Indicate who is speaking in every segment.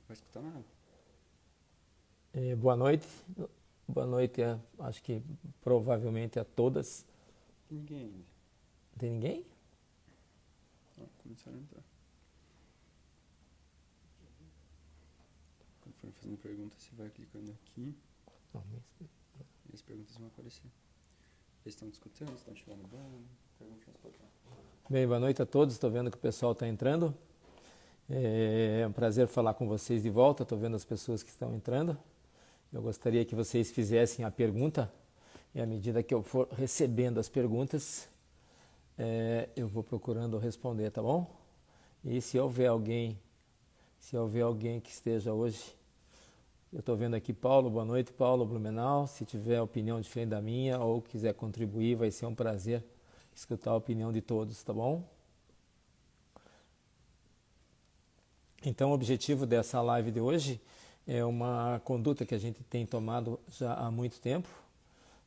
Speaker 1: vai escutar nada.
Speaker 2: Boa noite. Boa noite, acho que provavelmente a todas.
Speaker 1: Tem ninguém ainda.
Speaker 2: Tem ninguém?
Speaker 1: Começaram a entrar. Quando forem fazendo perguntas, você vai clicando aqui
Speaker 2: Não,
Speaker 1: e as perguntas vão aparecer. Eles estão discutindo, estão chegando bem, perguntinhas para cá.
Speaker 2: Bem, boa noite a todos. Estou vendo que o pessoal está entrando. É um prazer falar com vocês de volta. Estou vendo as pessoas que estão entrando. Eu gostaria que vocês fizessem a pergunta e à medida que eu for recebendo as perguntas, eu vou procurando responder, tá bom? E se houver alguém que esteja hoje, eu estou vendo aqui Paulo, boa noite Paulo, Blumenau. Se tiver opinião diferente da minha ou quiser contribuir, vai ser um prazer escutar a opinião de todos, tá bom? Então o objetivo dessa live de hoje é uma conduta que a gente tem tomado já há muito tempo,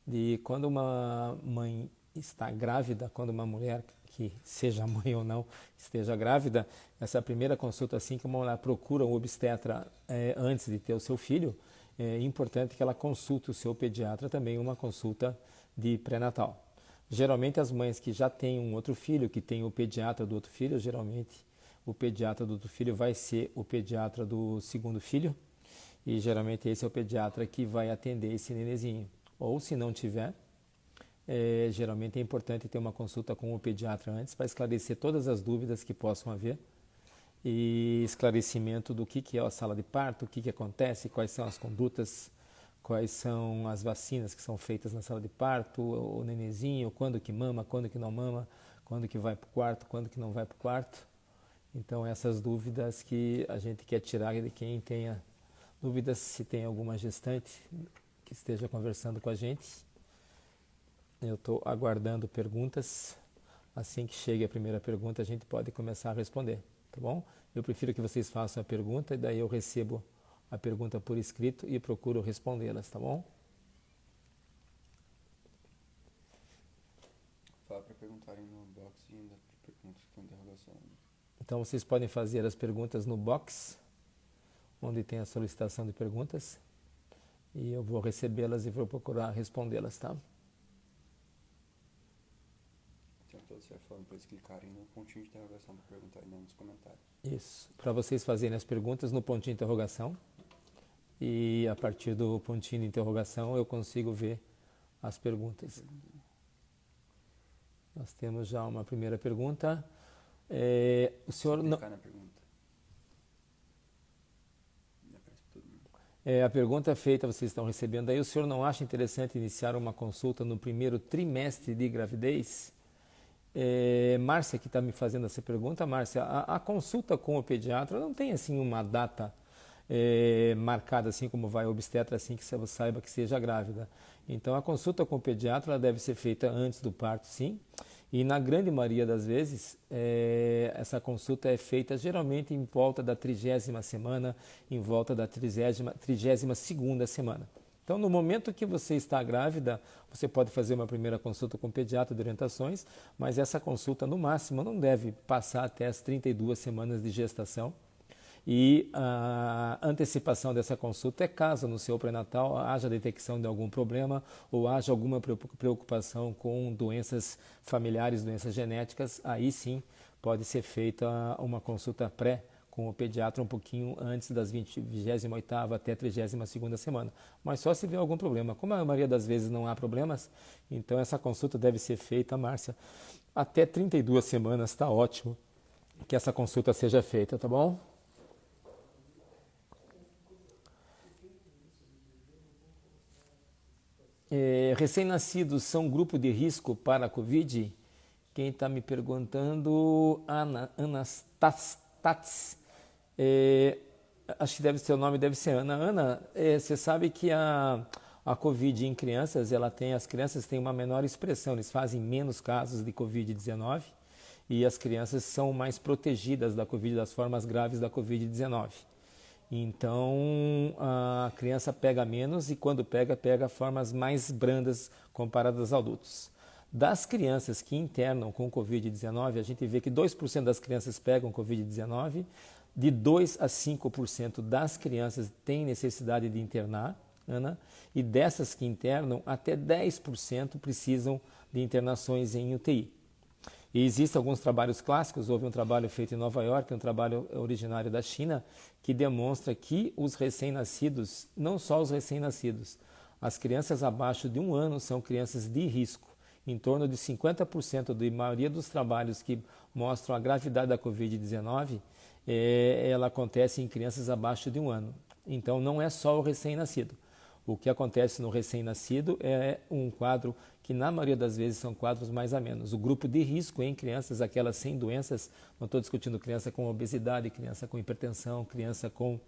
Speaker 2: de quando uma mãe está grávida, quando uma mulher, que seja mãe ou não, esteja grávida, essa primeira consulta, assim que uma mulher procura um obstetra antes de ter o seu filho, é importante que ela consulte o seu pediatra também, uma consulta de pré-natal. Geralmente as mães que já têm um outro filho, que tem o pediatra do outro filho, geralmente o pediatra do outro filho vai ser o pediatra do segundo filho, e geralmente esse é o pediatra que vai atender esse nenenzinho. Ou se não tiver, geralmente é importante ter uma consulta com o pediatra antes para esclarecer todas as dúvidas que possam haver e esclarecimento do que é a sala de parto, o que acontece, quais são as condutas, quais são as vacinas que são feitas na sala de parto, o nenenzinho, quando que mama, quando que não mama, quando que vai para o quarto, quando que não vai para o quarto. Então essas dúvidas que a gente quer tirar de quem tenha dúvidas, se tem alguma gestante que esteja conversando com a gente. Eu estou aguardando perguntas. Assim que chegue a primeira pergunta, a gente pode começar a responder, tá bom? Eu prefiro que vocês façam a pergunta e daí eu recebo a pergunta por escrito e procuro respondê-las, tá bom?
Speaker 1: Fala para perguntarem no box e ainda perguntas com interrogação.
Speaker 2: Então vocês podem fazer as perguntas no box, onde tem a solicitação de perguntas, e eu vou recebê-las e vou procurar respondê-las, tá?
Speaker 1: Então todos você vai falando para eles clicarem no pontinho de interrogação para perguntar e não nos comentários.
Speaker 2: Isso, para vocês fazerem as perguntas no pontinho de interrogação, e a partir do pontinho de interrogação eu consigo ver as perguntas. Nós temos já uma primeira pergunta. O senhor não...
Speaker 1: Clicar na pergunta.
Speaker 2: A pergunta feita, vocês estão recebendo aí, o senhor não acha interessante iniciar uma consulta no primeiro trimestre de gravidez? Márcia que está me fazendo essa pergunta. Márcia, a consulta com o pediatra não tem assim uma data marcada assim como vai o obstetra assim que você saiba que seja grávida. Então a consulta com o pediatra ela deve ser feita antes do parto, sim. E na grande maioria das vezes, essa consulta é feita geralmente em volta da 30ª semana, em volta da 32ª semana. Então, no momento que você está grávida, você pode fazer uma primeira consulta com o pediatra de orientações, mas essa consulta, no máximo, não deve passar até as 32 semanas de gestação. E a antecipação dessa consulta é caso no seu pré-natal haja detecção de algum problema ou haja alguma preocupação com doenças familiares, doenças genéticas, aí sim pode ser feita uma consulta pré com o pediatra um pouquinho antes das 28ª até 32ª semana. Mas só se vê algum problema. Como a maioria das vezes não há problemas, então essa consulta deve ser feita, Márcia, até 32 semanas, está ótimo que essa consulta seja feita, tá bom? Recém-nascidos são grupo de risco para a Covid? Quem está me perguntando, Anastats. Acho que deve ser o nome, deve ser Ana. Ana, você sabe que a Covid em crianças, as crianças têm uma menor expressão, eles fazem menos casos de Covid-19 e as crianças são mais protegidas da Covid, das formas graves da Covid-19. Então a criança pega menos e quando pega formas mais brandas comparadas aos adultos. Das crianças que internam com Covid-19, a gente vê que 2% das crianças pegam Covid-19, de 2 a 5% das crianças têm necessidade de internar, Ana, e dessas que internam, até 10% precisam de internações em UTI. E existem alguns trabalhos clássicos, houve um trabalho feito em Nova York, um trabalho originário da China, que demonstra que os recém-nascidos, não só os recém-nascidos, as crianças abaixo de 1 ano são crianças de risco. Em torno de 50% da maioria dos trabalhos que mostram a gravidade da Covid-19, ela acontece em crianças abaixo de 1 ano. Então não é só o recém-nascido. O que acontece no recém-nascido é um quadro que na maioria das vezes são quadros mais a menos. O grupo de risco em crianças, aquelas sem doenças, não estou discutindo criança com obesidade, criança com hipertensão, criança com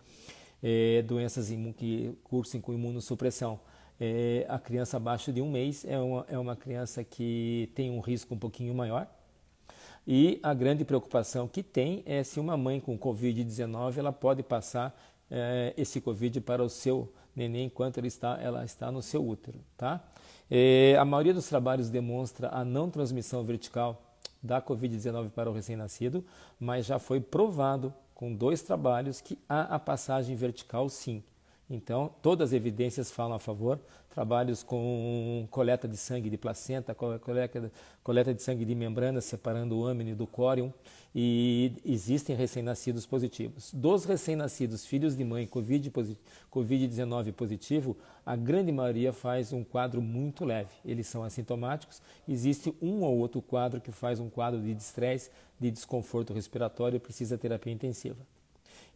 Speaker 2: doenças que cursem com imunossupressão. A criança abaixo de 1 mês é uma criança que tem um risco um pouquinho maior. E a grande preocupação que tem é se uma mãe com Covid-19 ela pode passar esse Covid para o seu neném enquanto ela está no seu útero, tá? A maioria dos trabalhos demonstra a não transmissão vertical da Covid-19 para o recém-nascido, mas já foi provado com 2 trabalhos que há a passagem vertical sim. Então, todas as evidências falam a favor. Trabalhos com coleta de sangue de placenta, coleta de sangue de membrana, separando o âmine do córion, e existem recém-nascidos positivos. Dos recém-nascidos, filhos de mãe Covid-19 positivo, a grande maioria faz um quadro muito leve. Eles são assintomáticos. Existe um ou outro quadro que faz um quadro de estresse, de desconforto respiratório e precisa terapia intensiva.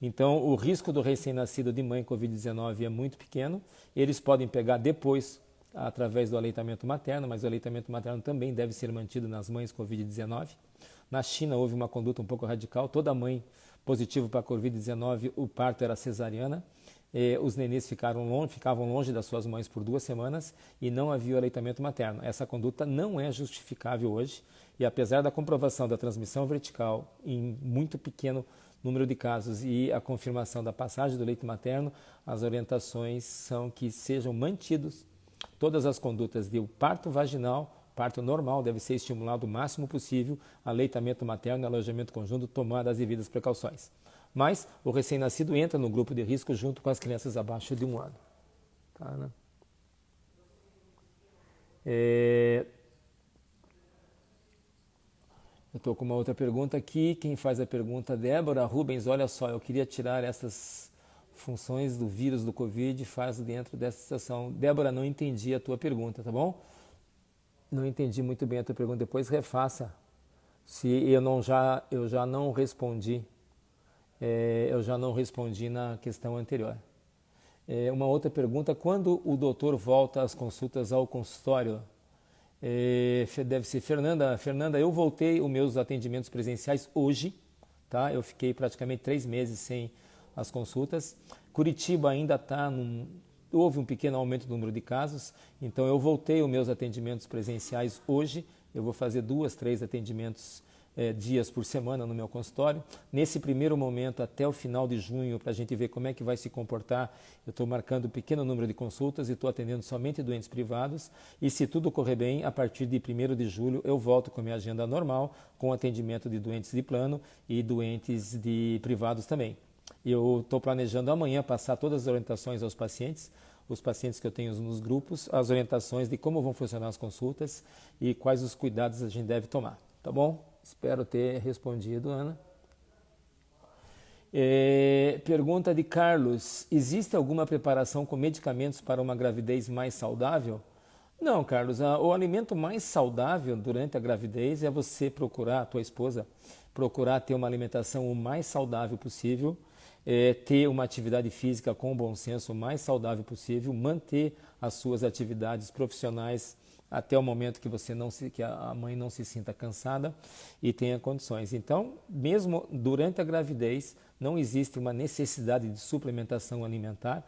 Speaker 2: Então, o risco do recém-nascido de mãe Covid-19 é muito pequeno. Eles podem pegar depois, através do aleitamento materno, mas o aleitamento materno também deve ser mantido nas mães Covid-19. Na China, houve uma conduta um pouco radical. Toda mãe positiva para Covid-19, o parto era cesariana. Os nenês ficavam longe das suas mães por 2 semanas e não havia o aleitamento materno. Essa conduta não é justificável hoje. E apesar da comprovação da transmissão vertical em muito pequeno número de casos e a confirmação da passagem do leite materno, as orientações são que sejam mantidos todas as condutas de parto vaginal, parto normal deve ser estimulado o máximo possível, aleitamento materno, alojamento conjunto, tomada as devidas precauções. Mas o recém-nascido entra no grupo de risco junto com as crianças abaixo de 1 ano. Tá, né? Eu estou com uma outra pergunta aqui. Quem faz a pergunta? Débora Rubens. Olha só, eu queria tirar essas funções do vírus do Covid e faz dentro dessa situação. Débora, não entendi a tua pergunta, tá bom? Não entendi muito bem a tua pergunta. Depois refaça. Se eu já não respondi. Eu já não respondi na questão anterior. Uma outra pergunta. Quando o doutor volta às consultas ao consultório? Deve ser Fernanda. Fernanda, eu voltei os meus atendimentos presenciais hoje, tá? Eu fiquei praticamente 3 meses sem as consultas. Curitiba ainda houve um pequeno aumento do número de casos, então eu voltei os meus atendimentos presenciais hoje. Eu vou fazer 2, 3 atendimentos dias por semana no meu consultório. Nesse primeiro momento, até o final de junho, para a gente ver como é que vai se comportar, eu estou marcando um pequeno número de consultas e estou atendendo somente doentes privados. E se tudo correr bem, a partir de 1º de julho, eu volto com a minha agenda normal, com atendimento de doentes de plano e doentes de privados também. Eu estou planejando amanhã passar todas as orientações aos pacientes, os pacientes que eu tenho nos grupos, as orientações de como vão funcionar as consultas e quais os cuidados a gente deve tomar, tá bom? Espero ter respondido, Ana. Pergunta de Carlos. Existe alguma preparação com medicamentos para uma gravidez mais saudável? Não, Carlos. O alimento mais saudável durante a gravidez é você procurar, a tua esposa, procurar ter uma alimentação o mais saudável possível, ter uma atividade física com bom senso o mais saudável possível, manter as suas atividades profissionais até o momento que a mãe não se sinta cansada e tenha condições. Então, mesmo durante a gravidez, não existe uma necessidade de suplementação alimentar.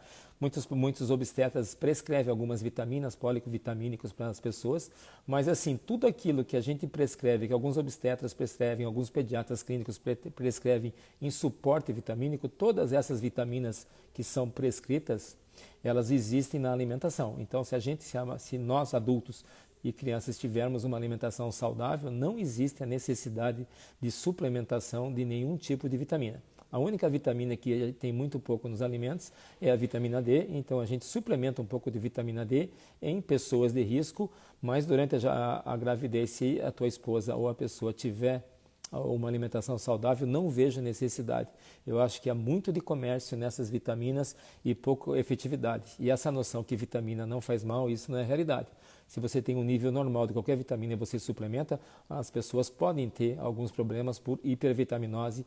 Speaker 2: Muitos obstetras prescrevem algumas vitaminas, polivitamínicos para as pessoas, mas assim, tudo aquilo que a gente prescreve, que alguns obstetras prescrevem, alguns pediatras clínicos prescrevem em suporte vitamínico, todas essas vitaminas que são prescritas, elas existem na alimentação. Então, se nós adultos e crianças tivermos uma alimentação saudável, não existe a necessidade de suplementação de nenhum tipo de vitamina. A única vitamina que tem muito pouco nos alimentos é a vitamina D, então a gente suplementa um pouco de vitamina D em pessoas de risco, mas durante a gravidez, se a tua esposa ou a pessoa tiver uma alimentação saudável, não vejo necessidade. Eu acho que há muito de comércio nessas vitaminas e pouco efetividade. E essa noção que vitamina não faz mal, isso não é realidade. Se você tem um nível normal de qualquer vitamina e você suplementa, as pessoas podem ter alguns problemas por hipervitaminose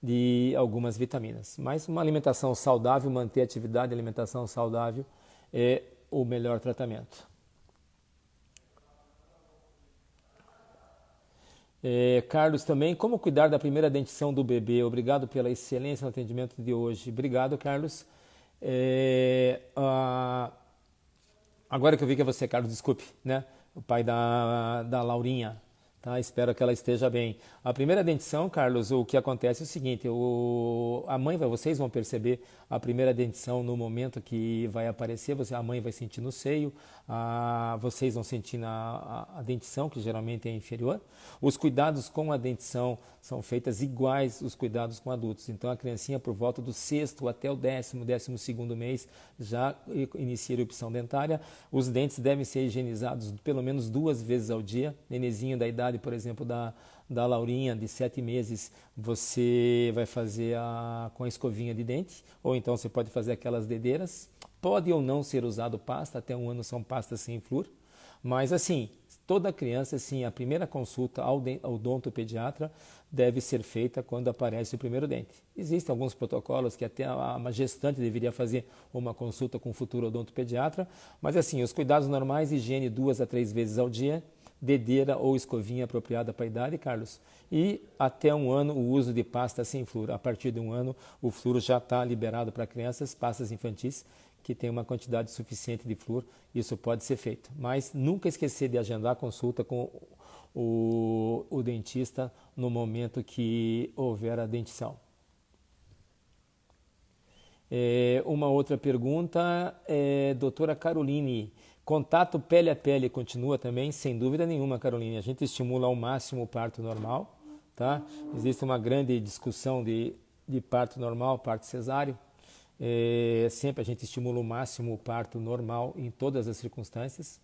Speaker 2: de algumas vitaminas. Mas uma alimentação saudável, manter atividade, alimentação saudável é o melhor tratamento. Carlos também, como cuidar da primeira dentição do bebê? Obrigado pela excelência no atendimento de hoje. Obrigado, Carlos. Agora que eu vi que é você, Carlos, desculpe, né? O pai da Laurinha. Tá? Espero que ela esteja bem. A primeira dentição, Carlos, o que acontece é o seguinte, vocês vão perceber a primeira dentição no momento que vai aparecer, a mãe vai sentir no seio, vocês vão sentir a dentição, que geralmente é inferior. Os cuidados com a dentição são feitos iguais os cuidados com adultos. Então a criancinha por volta do 6º até o 12º mês já inicia a erupção dentária. Os dentes devem ser higienizados pelo menos 2 vezes ao dia. Nenezinho da idade, por exemplo, da Laurinha, de 7 meses, você vai fazer com a escovinha de dente, ou então você pode fazer aquelas dedeiras. Pode ou não ser usado pasta, até 1 ano são pastas sem flúor. Mas assim, toda criança, assim, a primeira consulta ao odontopediatra deve ser feita quando aparece o primeiro dente. Existem alguns protocolos que até uma gestante deveria fazer uma consulta com o futuro odontopediatra, mas assim, os cuidados normais, higiene 2 a 3 vezes ao dia, dedeira ou escovinha apropriada para a idade, Carlos, e até 1 ano o uso de pasta sem flúor. A partir de 1 ano o flúor já está liberado para crianças, pastas infantis, que tem uma quantidade suficiente de flúor, isso pode ser feito. Mas nunca esquecer de agendar a consulta com o dentista no momento que houver a dentição. Uma outra pergunta, doutora Caroline, contato pele a pele continua também? Sem dúvida nenhuma, Caroline. A gente estimula ao máximo o parto normal, tá? Existe uma grande discussão de parto normal, parto cesáreo. Sempre a gente estimula ao máximo o parto normal em todas as circunstâncias.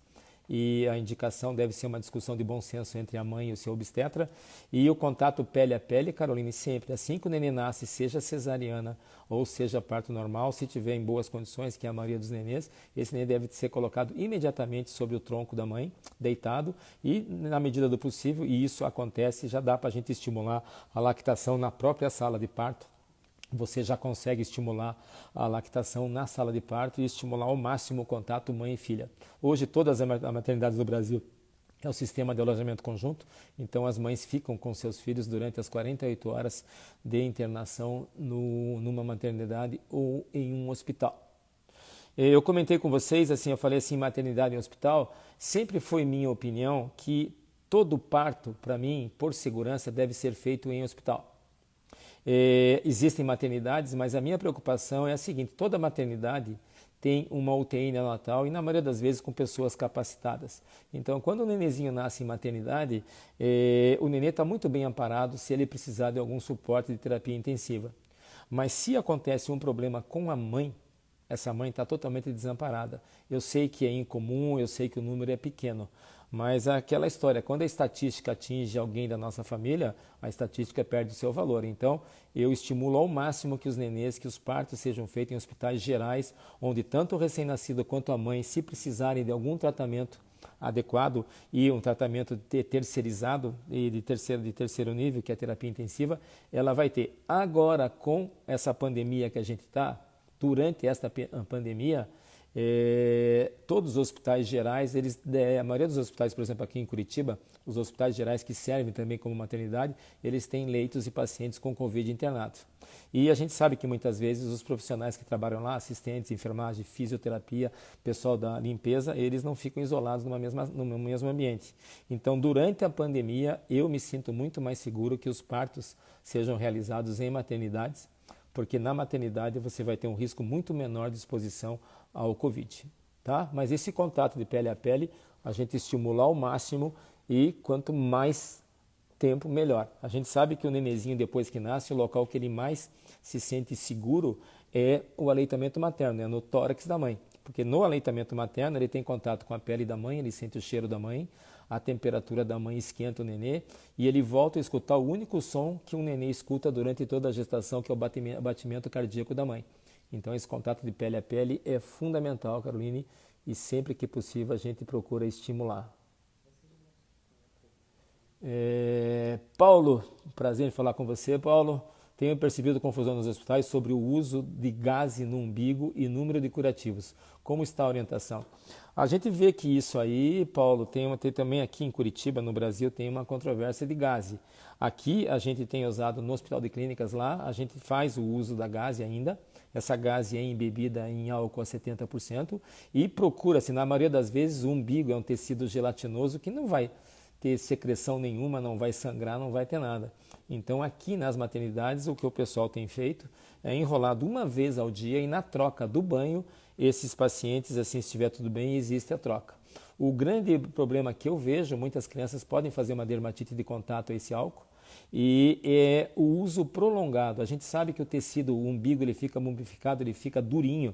Speaker 2: E a indicação deve ser uma discussão de bom senso entre a mãe e o seu obstetra. E o contato pele a pele, Caroline, sempre, assim que o neném nasce, seja cesariana ou seja parto normal, se tiver em boas condições, que é a maioria dos nenês, esse neném deve ser colocado imediatamente sobre o tronco da mãe, deitado, e na medida do possível, e isso acontece, já dá para a gente estimular a lactação na própria sala de parto. Você já consegue estimular a lactação na sala de parto e estimular ao máximo o contato mãe e filha. Hoje, todas as maternidades do Brasil é o sistema de alojamento conjunto, então as mães ficam com seus filhos durante as 48 horas de internação numa maternidade ou em um hospital. Eu comentei com vocês, assim, eu falei assim, maternidade em hospital, sempre foi minha opinião que todo parto, para mim, por segurança, deve ser feito em hospital. Existem maternidades, mas a minha preocupação é a seguinte, toda maternidade tem uma UTI neonatal e na maioria das vezes com pessoas capacitadas. Então, quando o nenenzinho nasce em maternidade, o nenê está muito bem amparado se ele precisar de algum suporte de terapia intensiva. Mas se acontece um problema com a mãe, essa mãe está totalmente desamparada. Eu sei que é incomum, eu sei que o número é pequeno, mas aquela história, quando a estatística atinge alguém da nossa família, a estatística perde o seu valor. Então, eu estimulo ao máximo que os nenês, que os partos sejam feitos em hospitais gerais, onde tanto o recém-nascido quanto a mãe, se precisarem de algum tratamento adequado e um tratamento terceirizado e de terceiro nível, que é a terapia intensiva, ela vai ter. Agora, com essa pandemia que a gente está, durante esta pandemia, todos os hospitais gerais, a maioria dos hospitais, por exemplo, aqui em Curitiba, os hospitais gerais que servem também como maternidade, eles têm leitos e pacientes com Covid internados. E a gente sabe que muitas vezes os profissionais que trabalham lá, assistentes, enfermagem, fisioterapia, pessoal da limpeza, eles não ficam isolados no mesmo ambiente. Então, durante a pandemia, eu me sinto muito mais seguro que os partos sejam realizados em maternidades, porque na maternidade você vai ter um risco muito menor de exposição ao Covid, tá? Mas esse contato de pele a pele, a gente estimula ao máximo e quanto mais tempo, melhor. A gente sabe que o nenenzinho, depois que nasce, o local que ele mais se sente seguro é o aleitamento materno, é no tórax da mãe. Porque no aleitamento materno ele tem contato com a pele da mãe, ele sente o cheiro da mãe, a temperatura da mãe esquenta o nenê e ele volta a escutar o único som que um nenê escuta durante toda a gestação, que é o batimento cardíaco da mãe. Então esse contato de pele a pele é fundamental, Caroline, e sempre que possível a gente procura estimular. Paulo, prazer em falar com você, Paulo. Tenho percebido confusão nos hospitais sobre o uso de gaze no umbigo e número de curativos. Como está a orientação? A gente vê que isso aí, Paulo, tem também aqui em Curitiba, no Brasil, tem uma controvérsia de gaze. Aqui a gente tem usado no Hospital de Clínicas lá, a gente faz o uso da gaze ainda. Essa gaze é embebida em álcool a 70% e procura-se, na maioria das vezes, o umbigo é um tecido gelatinoso que não vai ter secreção nenhuma, não vai sangrar, não vai ter nada. Então aqui nas maternidades o que o pessoal tem feito é enrolado uma vez ao dia e na troca do banho, esses pacientes, assim, se estiver tudo bem, existe a troca. O grande problema que eu vejo, muitas crianças podem fazer uma dermatite de contato a esse álcool e é o uso prolongado. A gente sabe que o tecido, o umbigo, ele fica mumificado, ele fica durinho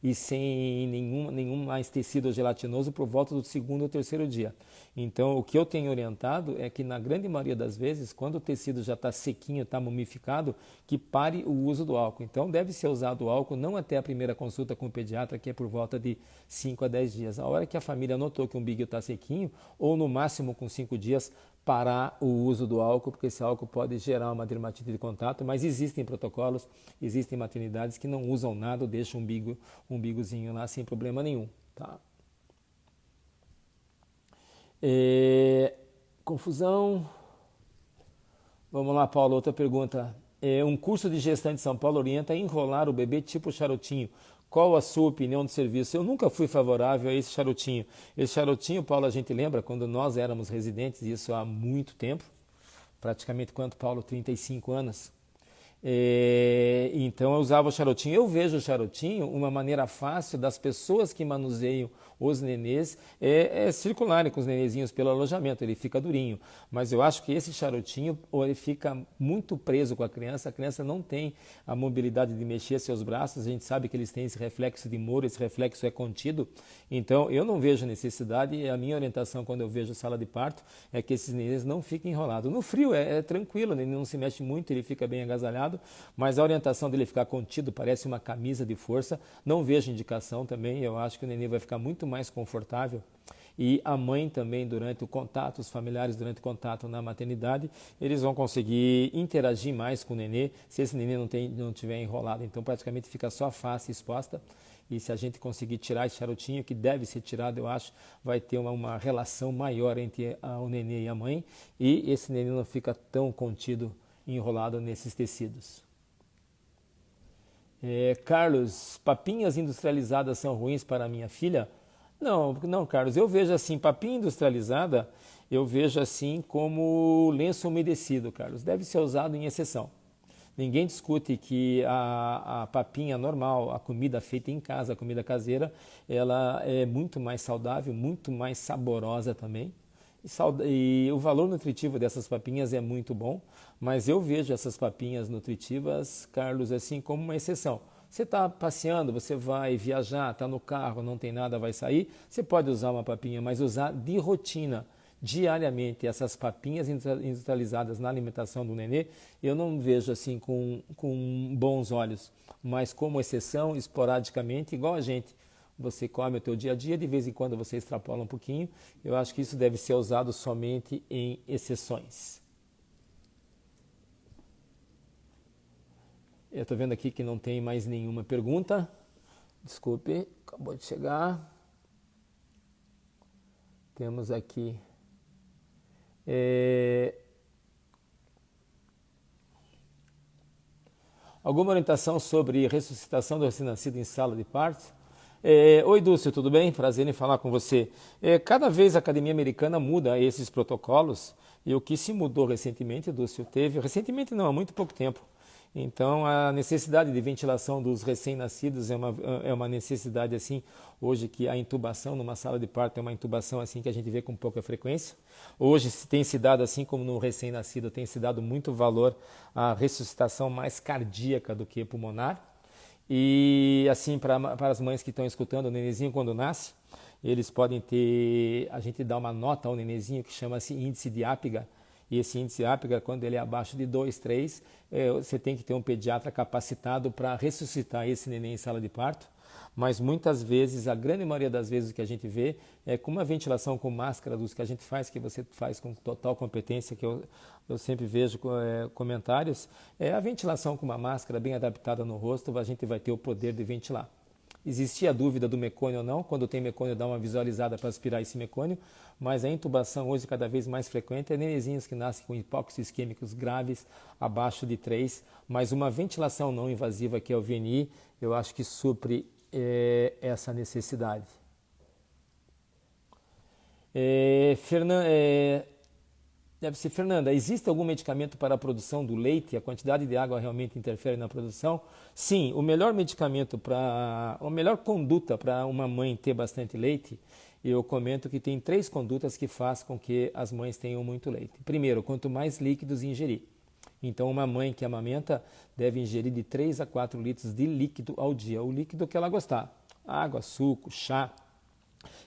Speaker 2: e sem nenhum mais tecido gelatinoso por volta do segundo ou terceiro dia. Então, o que eu tenho orientado é que, na grande maioria das vezes, quando o tecido já está sequinho, está mumificado, que pare o uso do álcool. Então, deve ser usado o álcool não até a primeira consulta com o pediatra, que é por volta de 5 a 10 dias. A hora que a família notou que o umbigo está sequinho, ou no máximo com 5 dias, parar o uso do álcool, porque esse álcool pode gerar uma dermatite de contato, mas existem protocolos, existem maternidades que não usam nada, deixam um umbigozinho lá sem problema nenhum. Tá? Confusão. Vamos lá, Paulo, outra pergunta. Um curso de gestante de São Paulo orienta a enrolar o bebê tipo charutinho. Qual a sua opinião do serviço? Eu nunca fui favorável a esse charutinho. Esse charutinho, Paulo, a gente lembra quando nós éramos residentes, isso há muito tempo, praticamente quanto, Paulo? 35 anos. Então eu usava o charutinho. Eu vejo o charutinho uma maneira fácil das pessoas que manuseiam os nenês circularem com os nenezinhos pelo alojamento, ele fica durinho. Mas eu acho que esse charutinho ele fica muito preso com a criança não tem a mobilidade de mexer seus braços, a gente sabe que eles têm esse reflexo de Moore, esse reflexo é contido, então eu não vejo necessidade e a minha orientação quando eu vejo sala de parto é que esses nenês não fiquem enrolados. No frio é tranquilo, ele não se mexe muito, ele fica bem agasalhado, mas a orientação dele ficar contido, parece uma camisa de força, não vejo indicação também, eu acho que o neném vai ficar muito mais confortável e a mãe também durante o contato, os familiares durante o contato na maternidade, eles vão conseguir interagir mais com o nenê se esse nenê não tiver enrolado, então praticamente fica só a face exposta e se a gente conseguir tirar esse charutinho, que deve ser tirado, eu acho, vai ter uma relação maior entre o nenê e a mãe e esse nenê não fica tão contido enrolado nesses tecidos. Carlos, papinhas industrializadas são ruins para a minha filha? Não, Carlos, eu vejo assim, papinha industrializada, eu vejo assim como lenço umedecido, Carlos, deve ser usado em exceção. Ninguém discute que a papinha normal, a comida feita em casa, a comida caseira, ela é muito mais saudável, muito mais saborosa também. E o valor nutritivo dessas papinhas é muito bom, mas eu vejo essas papinhas nutritivas, Carlos, assim como uma exceção. Você está passeando, você vai viajar, está no carro, não tem nada, vai sair, você pode usar uma papinha, mas usar de rotina, diariamente, essas papinhas industrializadas na alimentação do nenê, eu não vejo assim com bons olhos, mas como exceção, esporadicamente, igual a gente. Você come o teu dia a dia, de vez em quando você extrapola um pouquinho. Eu acho que isso deve ser usado somente em exceções. Eu estou vendo aqui que não tem mais nenhuma pergunta. Desculpe, acabou de chegar. Temos aqui... Alguma orientação sobre ressuscitação do recém-nascido em sala de parto? Oi, Dúcio, tudo bem? Prazer em falar com você. Cada vez a Academia Americana muda esses protocolos e o que se mudou recentemente, Dúcio, recentemente não, há muito pouco tempo, Então, a necessidade de ventilação dos recém-nascidos é uma necessidade, assim, hoje que a intubação numa sala de parto é uma intubação, assim, que a gente vê com pouca frequência. Hoje tem se dado, assim como no recém-nascido, tem se dado muito valor à ressuscitação mais cardíaca do que pulmonar. E, assim, para as mães que estão escutando, o nenenzinho quando nasce, eles podem ter, a gente dá uma nota ao nenenzinho que chama-se índice de Apgar. E esse índice Apgar, quando ele é abaixo de 2, 3, você tem que ter um pediatra capacitado para ressuscitar esse neném em sala de parto. Mas muitas vezes, a grande maioria das vezes o que a gente vê é com uma ventilação com máscara dos que a gente faz, que você faz com total competência, que eu sempre vejo comentários, a ventilação com uma máscara bem adaptada no rosto, a gente vai ter o poder de ventilar. Existia a dúvida do mecônio ou não, quando tem mecônio dá uma visualizada para aspirar esse mecônio, mas a intubação hoje cada vez mais frequente é nenenzinhos que nascem com hipóxia isquêmicos graves, abaixo de 3, mas uma ventilação não invasiva que é o VNI, eu acho que supre essa necessidade. Fernanda, existe algum medicamento para a produção do leite? A quantidade de água realmente interfere na produção? Sim, o melhor medicamento a melhor conduta para uma mãe ter bastante leite, eu comento que tem 3 condutas que fazem com que as mães tenham muito leite. Primeiro, quanto mais líquidos ingerir. Então, uma mãe que amamenta deve ingerir de 3 a 4 litros de líquido ao dia, o líquido que ela gostar. Água, suco, chá,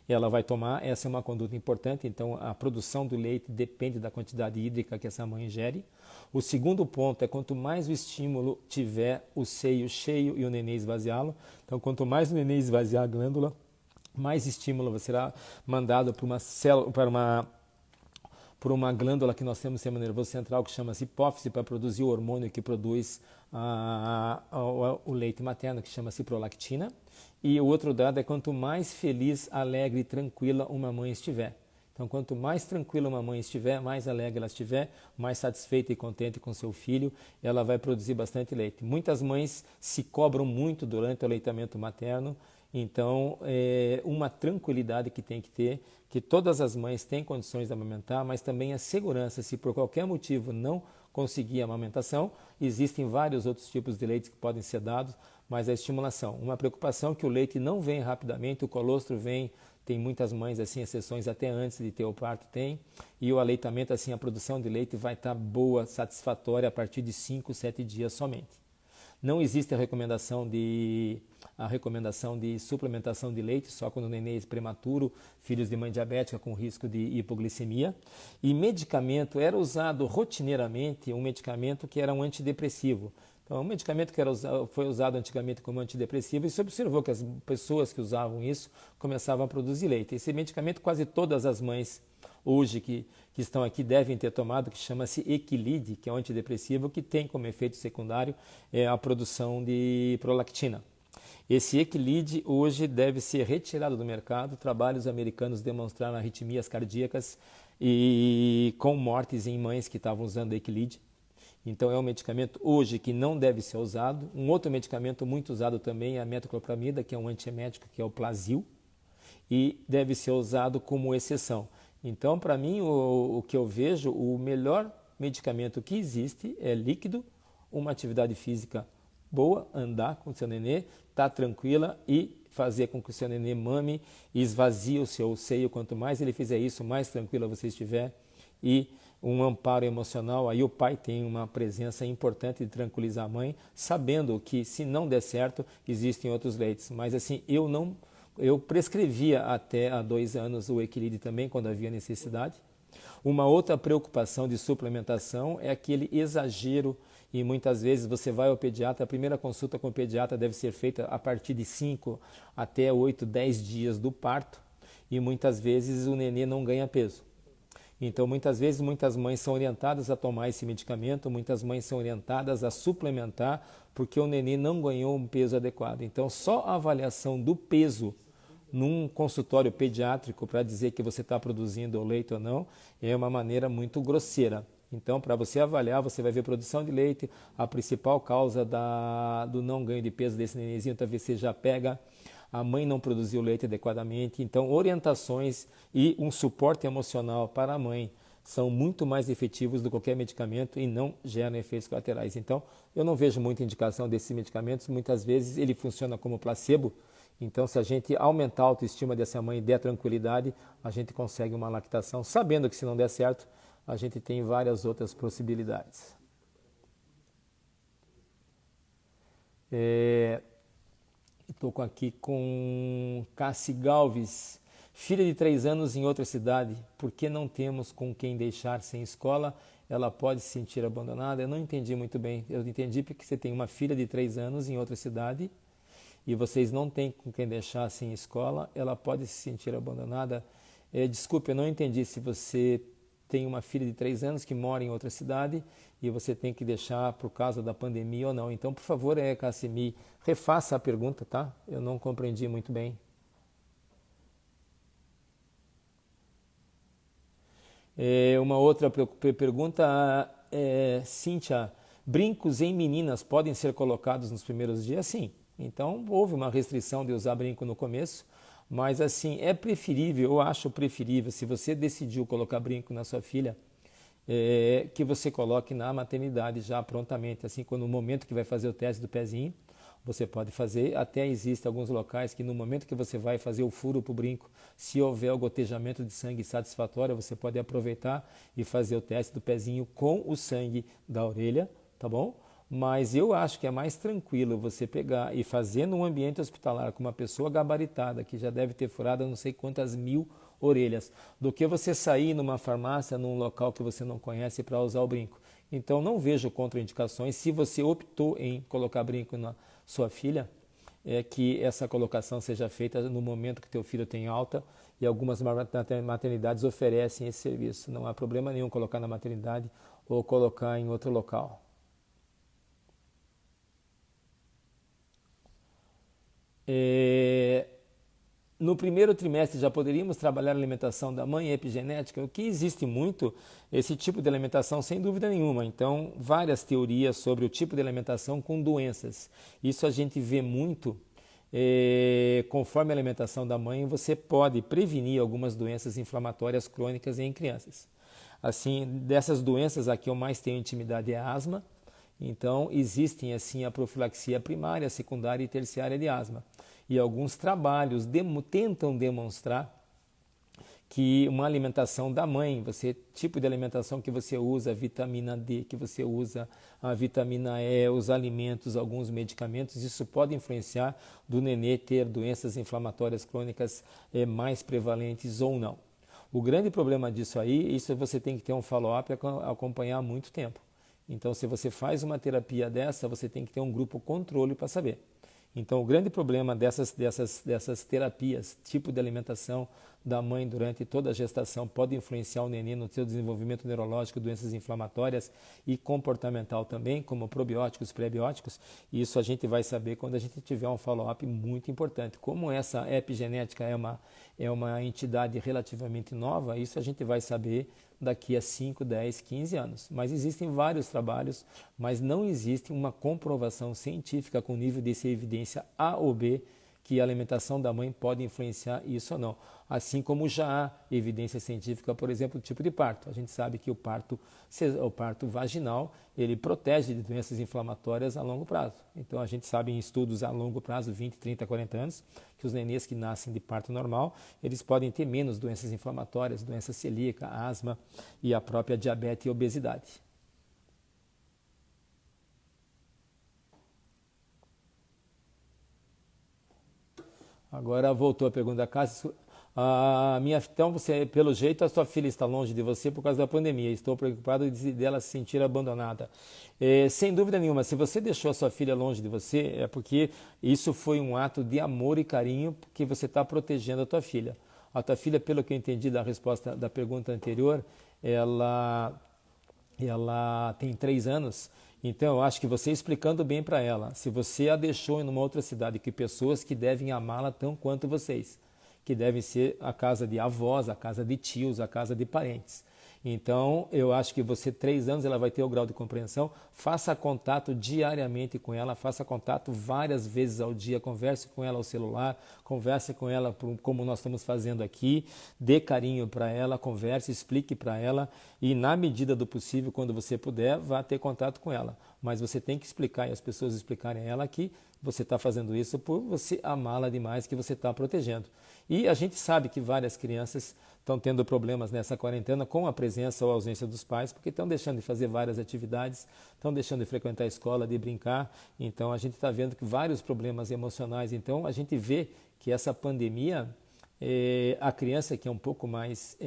Speaker 2: ela vai tomar, essa é uma conduta importante, então a produção do leite depende da quantidade hídrica que essa mãe ingere. O segundo ponto é quanto mais o estímulo tiver o seio cheio e o neném esvaziá-lo, então quanto mais o neném esvaziar a glândula, mais estímulo será mandado para uma glândula que nós temos no sistema nervoso central que chama-se hipófise para produzir o hormônio que produz o leite materno, que chama-se prolactina. E o outro dado é quanto mais feliz, alegre e tranquila uma mãe estiver. Então, quanto mais tranquila uma mãe estiver, mais alegre ela estiver, mais satisfeita e contente com seu filho, ela vai produzir bastante leite. Muitas mães se cobram muito durante o aleitamento materno, então uma tranquilidade que tem que ter, que todas as mães têm condições de amamentar, mas também a segurança, se por qualquer motivo não conseguir a amamentação, existem vários outros tipos de leites que podem ser dados, mas a estimulação, uma preocupação que o leite não vem rapidamente, o colostro vem, tem muitas mães assim, exceções até antes de ter o parto tem, e o aleitamento, assim, a produção de leite vai estar boa, satisfatória a partir de 5, 7 dias somente. Não existe a recomendação de suplementação de leite, só quando o neném é prematuro, filhos de mãe diabética com risco de hipoglicemia. E medicamento, era usado rotineiramente um medicamento que era um antidepressivo. Então, um medicamento que foi usado antigamente como antidepressivo, e se observou que as pessoas que usavam isso começavam a produzir leite. Esse medicamento quase todas as mães hoje que estão aqui devem ter tomado, que chama-se Equilide, que é um antidepressivo que tem como efeito secundário a produção de prolactina. Esse Equilide hoje deve ser retirado do mercado. Trabalhos americanos demonstraram arritmias cardíacas e com mortes em mães que estavam usando Equilide. Então é um medicamento hoje que não deve ser usado. Um outro medicamento muito usado também é a metoclopramida, que é um antiemético, que é o Plasil, e deve ser usado como exceção. Então, para mim, o que eu vejo, o melhor medicamento que existe é líquido, uma atividade física boa, andar com o seu nenê, estar tranquila e fazer com que o seu nenê mame e esvazie o seu seio. Quanto mais ele fizer isso, mais tranquila você estiver. E um amparo emocional, aí o pai tem uma presença importante de tranquilizar a mãe, sabendo que se não der certo, existem outros leites. Mas assim, eu prescrevia até há 2 anos o Equilide também, quando havia necessidade. Uma outra preocupação de suplementação é aquele exagero, e muitas vezes você vai ao pediatra, a primeira consulta com o pediatra deve ser feita a partir de 5 até 8, 10 dias do parto, e muitas vezes o nenê não ganha peso. Então, muitas vezes, muitas mães são orientadas a tomar esse medicamento, muitas mães são orientadas a suplementar, porque o neném não ganhou um peso adequado. Então, só a avaliação do peso num consultório pediátrico para dizer que você está produzindo o leite ou não, é uma maneira muito grosseira. Então, para você avaliar, você vai ver produção de leite, a principal causa do não ganho de peso desse nenenzinho, talvez você já pega, a mãe não produziu leite adequadamente. Então, orientações e um suporte emocional para a mãe são muito mais efetivos do que qualquer medicamento e não geram efeitos colaterais. Então, eu não vejo muita indicação desses medicamentos. Muitas vezes ele funciona como placebo. Então, se a gente aumentar a autoestima dessa mãe e der tranquilidade, a gente consegue uma lactação, sabendo que se não der certo, a gente tem várias outras possibilidades. Estou aqui com Cassi Galves. Filha de 3 anos em outra cidade, por que não temos com quem deixar sem escola? Ela pode se sentir abandonada? Eu não entendi muito bem. Eu entendi porque você tem uma filha de 3 anos em outra cidade e vocês não têm com quem deixar sem escola. Ela pode se sentir abandonada? Desculpe, eu não entendi se você tem uma filha de 3 anos que mora em outra cidade e você tem que deixar por causa da pandemia ou não. Então, por favor, Cassimi, refaça a pergunta, tá? Eu não compreendi muito bem. Uma outra pergunta, Cíntia, brincos em meninas podem ser colocados nos primeiros dias? Sim. Então, houve uma restrição de usar brinco no começo, mas assim, é preferível, eu acho preferível, se você decidiu colocar brinco na sua filha, que você coloque na maternidade já prontamente, assim, quando no momento que vai fazer o teste do pezinho, você pode fazer. Até existem alguns locais que no momento que você vai fazer o furo para o brinco, se houver o gotejamento de sangue satisfatório, você pode aproveitar e fazer o teste do pezinho com o sangue da orelha, tá bom? Mas eu acho que é mais tranquilo você pegar e fazer num ambiente hospitalar com uma pessoa gabaritada, que já deve ter furado não sei quantas mil orelhas, do que você sair numa farmácia, num local que você não conhece para usar o brinco. Então não vejo contraindicações. Se você optou em colocar brinco na sua filha, que essa colocação seja feita no momento que teu filho tem alta, e algumas maternidades oferecem esse serviço. Não há problema nenhum colocar na maternidade ou colocar em outro local. No primeiro trimestre já poderíamos trabalhar a alimentação da mãe e epigenética, o que existe muito esse tipo de alimentação, sem dúvida nenhuma. Então, várias teorias sobre o tipo de alimentação com doenças. Isso a gente vê muito. Conforme a alimentação da mãe, você pode prevenir algumas doenças inflamatórias crônicas em crianças. Assim, dessas doenças, a que eu mais tenho intimidade é a asma. Então, existem assim a profilaxia primária, secundária e terciária de asma. E alguns trabalhos tentam demonstrar que uma alimentação da mãe, tipo de alimentação que você usa, a vitamina D, que você usa, a vitamina E, os alimentos, alguns medicamentos, isso pode influenciar do nenê ter doenças inflamatórias crônicas mais prevalentes ou não. O grande problema disso aí, isso você tem que ter um follow-up e acompanhar há muito tempo. Então, se você faz uma terapia dessa, você tem que ter um grupo controle para saber. Então, o grande problema dessas terapias, tipo de alimentação da mãe durante toda a gestação, pode influenciar o neném no seu desenvolvimento neurológico, doenças inflamatórias e comportamental também, como probióticos, prebióticos. E isso a gente vai saber quando a gente tiver um follow-up muito importante. Como essa epigenética é uma entidade relativamente nova, isso a gente vai saber daqui a 5, 10, 15 anos. Mas existem vários trabalhos, mas não existe uma comprovação científica com nível de evidência A ou B que a alimentação da mãe pode influenciar isso ou não. Assim como já há evidência científica, por exemplo, do tipo de parto. A gente sabe que o parto vaginal, ele protege de doenças inflamatórias a longo prazo. Então a gente sabe em estudos a longo prazo, 20, 30, 40 anos, que os nenês que nascem de parto normal, eles podem ter menos doenças inflamatórias, doença celíaca, asma e a própria diabetes e obesidade. Agora voltou a pergunta da Cássia. Então, pelo jeito, a sua filha está longe de você por causa da pandemia. Estou preocupado dela se sentir abandonada. Sem dúvida nenhuma, se você deixou a sua filha longe de você, é porque isso foi um ato de amor e carinho que você está protegendo a tua filha. A tua filha, pelo que eu entendi da resposta da pergunta anterior, ela tem 3 anos. Então, eu acho que você explicando bem para ela, se você a deixou em uma outra cidade, que pessoas que devem amá-la tão quanto vocês, que devem ser a casa de avós, a casa de tios, a casa de parentes. Então, eu acho que você, 3 anos, ela vai ter o grau de compreensão. Faça contato diariamente com ela, faça contato várias vezes ao dia, converse com ela ao celular, converse com ela como nós estamos fazendo aqui, dê carinho para ela, converse, explique para ela e, na medida do possível, quando você puder, vá ter contato com ela. Mas você tem que explicar e as pessoas explicarem a ela que você está fazendo isso por você amá-la demais, que você está protegendo. E a gente sabe que várias crianças estão tendo problemas nessa quarentena com a presença ou a ausência dos pais, porque estão deixando de fazer várias atividades, estão deixando de frequentar a escola, de brincar. Então a gente está vendo que vários problemas emocionais. Então a gente vê que essa pandemia, a criança que é um pouco mais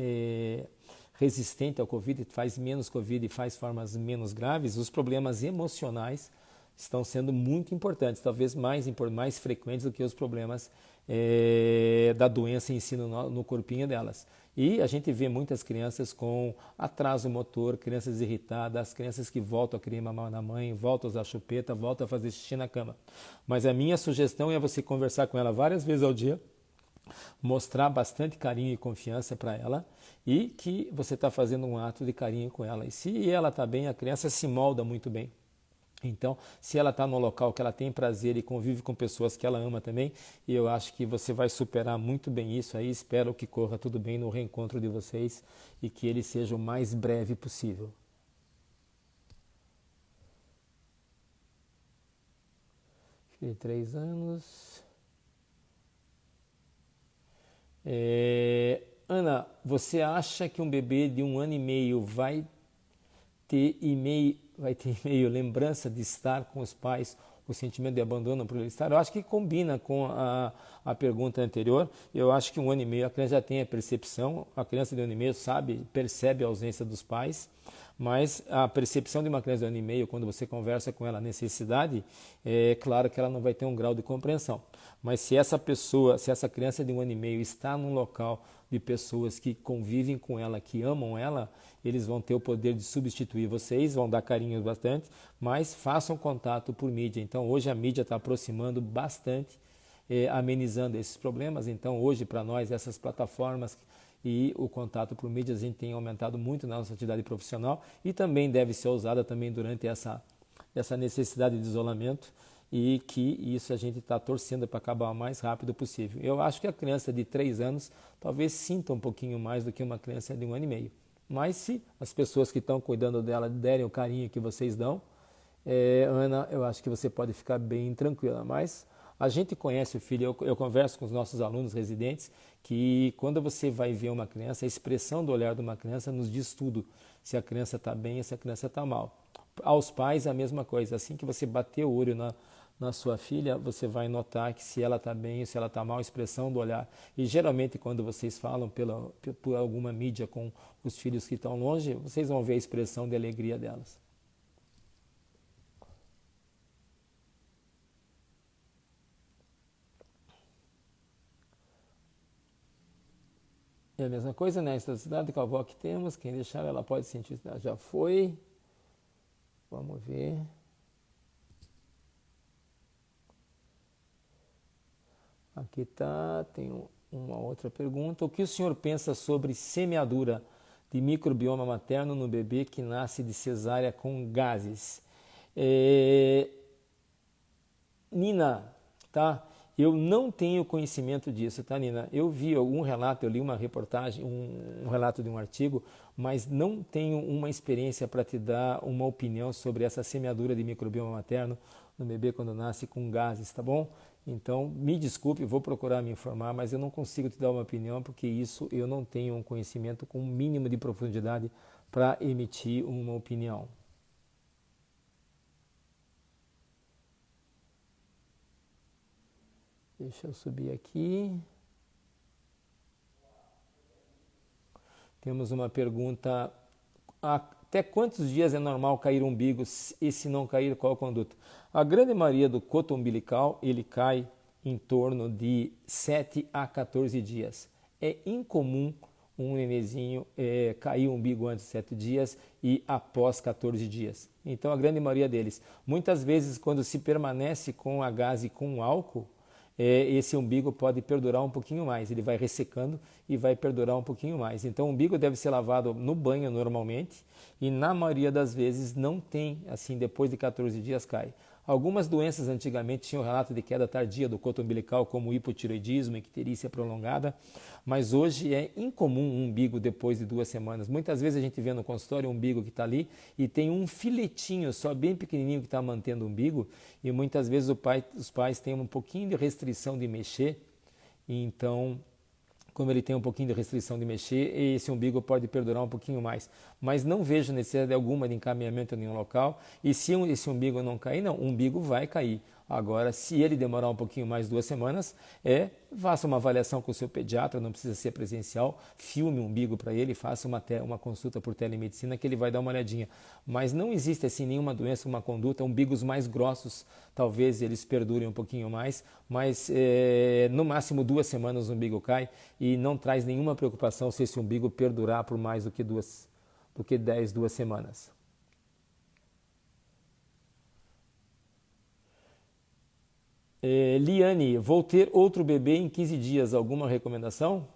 Speaker 2: resistente ao Covid, faz menos Covid e faz formas menos graves, os problemas emocionais estão sendo muito importantes, talvez mais frequentes do que os problemas da doença em si no corpinho delas. E a gente vê muitas crianças com atraso motor, crianças irritadas, crianças que voltam a querer mamar na mãe, voltam a usar chupeta, voltam a fazer xixi na cama. Mas a minha sugestão é você conversar com ela várias vezes ao dia, mostrar bastante carinho e confiança para ela e que você está fazendo um ato de carinho com ela. E se ela está bem, a criança se molda muito bem. Então, se ela está num local que ela tem prazer e convive com pessoas que ela ama também, eu acho que você vai superar muito bem isso aí. Espero que corra tudo bem no reencontro de vocês e que ele seja o mais breve possível. Filho de 3 anos. Ana, você acha que um bebê de 1 ano e meio vai ter lembrança de estar com os pais, o sentimento de abandono por ele estar? Eu acho que combina com a pergunta anterior. Eu acho que 1 ano e meio a criança já tem a percepção, a criança de 1 ano e meio percebe a ausência dos pais, mas a percepção de uma criança de 1 ano e meio, quando você conversa com ela a necessidade, é claro que ela não vai ter um grau de compreensão. Mas se essa criança de 1 ano e meio está num local de pessoas que convivem com ela, que amam ela, eles vão ter o poder de substituir vocês, vão dar carinho bastante, mas façam contato por mídia. Então hoje a mídia está aproximando bastante, amenizando esses problemas. Então hoje para nós essas plataformas e o contato por mídia a gente tem aumentado muito na nossa atividade profissional e também deve ser usada também durante essa necessidade de isolamento, e que isso a gente está torcendo para acabar o mais rápido possível. Eu acho que a criança de 3 anos talvez sinta um pouquinho mais do que uma criança de 1 ano e meio. Mas se as pessoas que estão cuidando dela derem o carinho que vocês dão, Ana, eu acho que você pode ficar bem tranquila. Mas a gente conhece o filho, eu converso com os nossos alunos residentes, que quando você vai ver uma criança, a expressão do olhar de uma criança nos diz tudo, se a criança está bem ou se a criança está mal. Aos pais a mesma coisa, assim que você bater o olho na sua filha, você vai notar que se ela está bem ou se ela está mal, a expressão do olhar. E geralmente quando vocês falam por alguma mídia com os filhos que estão longe, vocês vão ver a expressão de alegria delas. É a mesma coisa, né? Estasticidade com a avó que temos, quem deixar ela pode sentir, já foi. Vamos ver. Aqui está, tem uma outra pergunta. O que o senhor pensa sobre semeadura de microbioma materno no bebê que nasce de cesárea com gases? Nina, tá? Eu não tenho conhecimento disso, tá, Nina? Eu vi algum relato, eu li uma reportagem, um relato de um artigo, mas não tenho uma experiência para te dar uma opinião sobre essa semeadura de microbioma materno no bebê quando nasce com gases, tá bom? Então, me desculpe, vou procurar me informar, mas eu não consigo te dar uma opinião porque isso eu não tenho um conhecimento com um mínimo de profundidade para emitir uma opinião. Deixa eu subir aqui. Temos uma pergunta. Até quantos dias é normal cair o umbigo e se não cair, qual a conduta? A grande maioria do coto umbilical, ele cai em torno de 7 a 14 dias. É incomum um nenenzinho cair o umbigo antes de 7 dias e após 14 dias. Então, a grande maioria deles. Muitas vezes, quando se permanece com a gase com álcool, esse umbigo pode perdurar um pouquinho mais, ele vai ressecando e vai perdurar um pouquinho mais. Então o umbigo deve ser lavado no banho normalmente e na maioria das vezes não tem, assim, depois de 14 dias cai. Algumas doenças antigamente tinham relato de queda tardia do coto umbilical, como hipotireoidismo, icterícia prolongada, mas hoje é incomum um umbigo depois de 2 semanas. Muitas vezes a gente vê no consultório um umbigo que está ali e tem um filetinho só bem pequenininho que está mantendo o umbigo, e muitas vezes os pais têm um pouquinho de restrição de mexer, e então, como ele tem um pouquinho de restrição de mexer, esse umbigo pode perdurar um pouquinho mais. Mas não vejo necessidade alguma de encaminhamento em nenhum local. E se esse umbigo não cair, não, o umbigo vai cair. Agora, se ele demorar um pouquinho mais, 2 semanas, faça uma avaliação com o seu pediatra, não precisa ser presencial, filme o umbigo para ele, faça uma consulta por telemedicina que ele vai dar uma olhadinha. Mas não existe assim nenhuma doença, uma conduta, umbigos mais grossos, talvez eles perdurem um pouquinho mais, mas no máximo 2 semanas o umbigo cai e não traz nenhuma preocupação se esse umbigo perdurar por mais do que 2 semanas. Liane, vou ter outro bebê em 15 dias, alguma recomendação?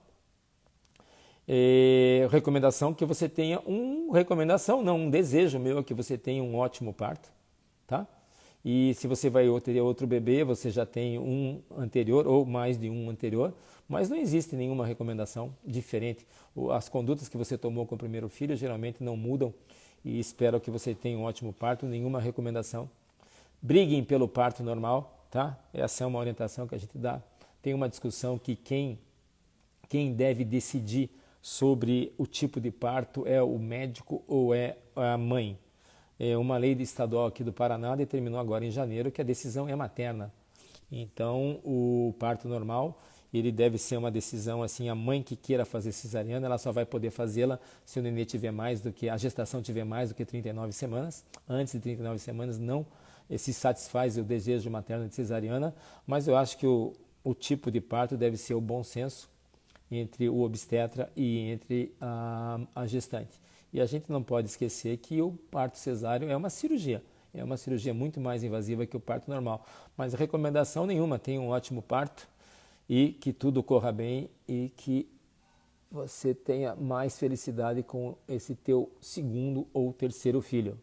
Speaker 2: Recomendação que você tenha um desejo meu é que você tenha um ótimo parto, tá? E se você vai ter outro bebê, você já tem um anterior ou mais de um anterior, mas não existe nenhuma recomendação diferente. As condutas que você tomou com o primeiro filho geralmente não mudam e espero que você tenha um ótimo parto, nenhuma recomendação. Briguem pelo parto normal, tá? Essa é uma orientação que a gente dá. Tem uma discussão que quem deve decidir sobre o tipo de parto é o médico ou é a mãe. Uma lei estadual aqui do Paraná determinou agora em janeiro que a decisão é materna. Então, o parto normal, ele deve ser uma decisão assim, a mãe que queira fazer cesariana, ela só vai poder fazê-la se o nenê tiver a gestação tiver mais do que 39 semanas. Antes de 39 semanas não se satisfaz o desejo materno de cesariana, mas eu acho que o tipo de parto deve ser o bom senso entre o obstetra e entre a gestante. E a gente não pode esquecer que o parto cesáreo é uma cirurgia muito mais invasiva que o parto normal. Mas recomendação nenhuma, tenha um ótimo parto e que tudo corra bem e que você tenha mais felicidade com esse teu segundo ou terceiro filho.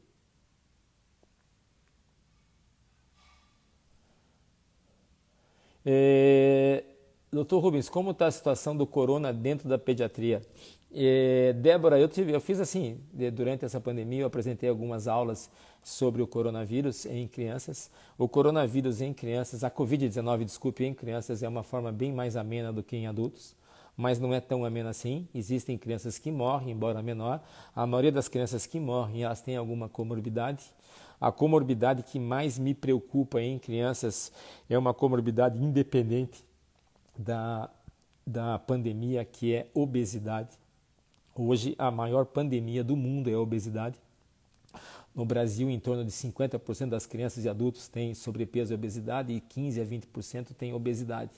Speaker 2: Doutor Rubens, como está a situação do corona dentro da pediatria? Débora, eu fiz assim, durante essa pandemia eu apresentei algumas aulas sobre o coronavírus em crianças. O coronavírus em crianças, a Covid-19, desculpe, em crianças é uma forma bem mais amena do que em adultos, mas não é tão amena assim. Existem crianças que morrem, embora menor. A maioria das crianças que morrem, elas têm alguma comorbidade. A comorbidade que mais me preocupa em crianças é uma comorbidade independente da pandemia, que é obesidade. Hoje, a maior pandemia do mundo é a obesidade. No Brasil, em torno de 50% das crianças e adultos têm sobrepeso e obesidade e 15% a 20% têm obesidade.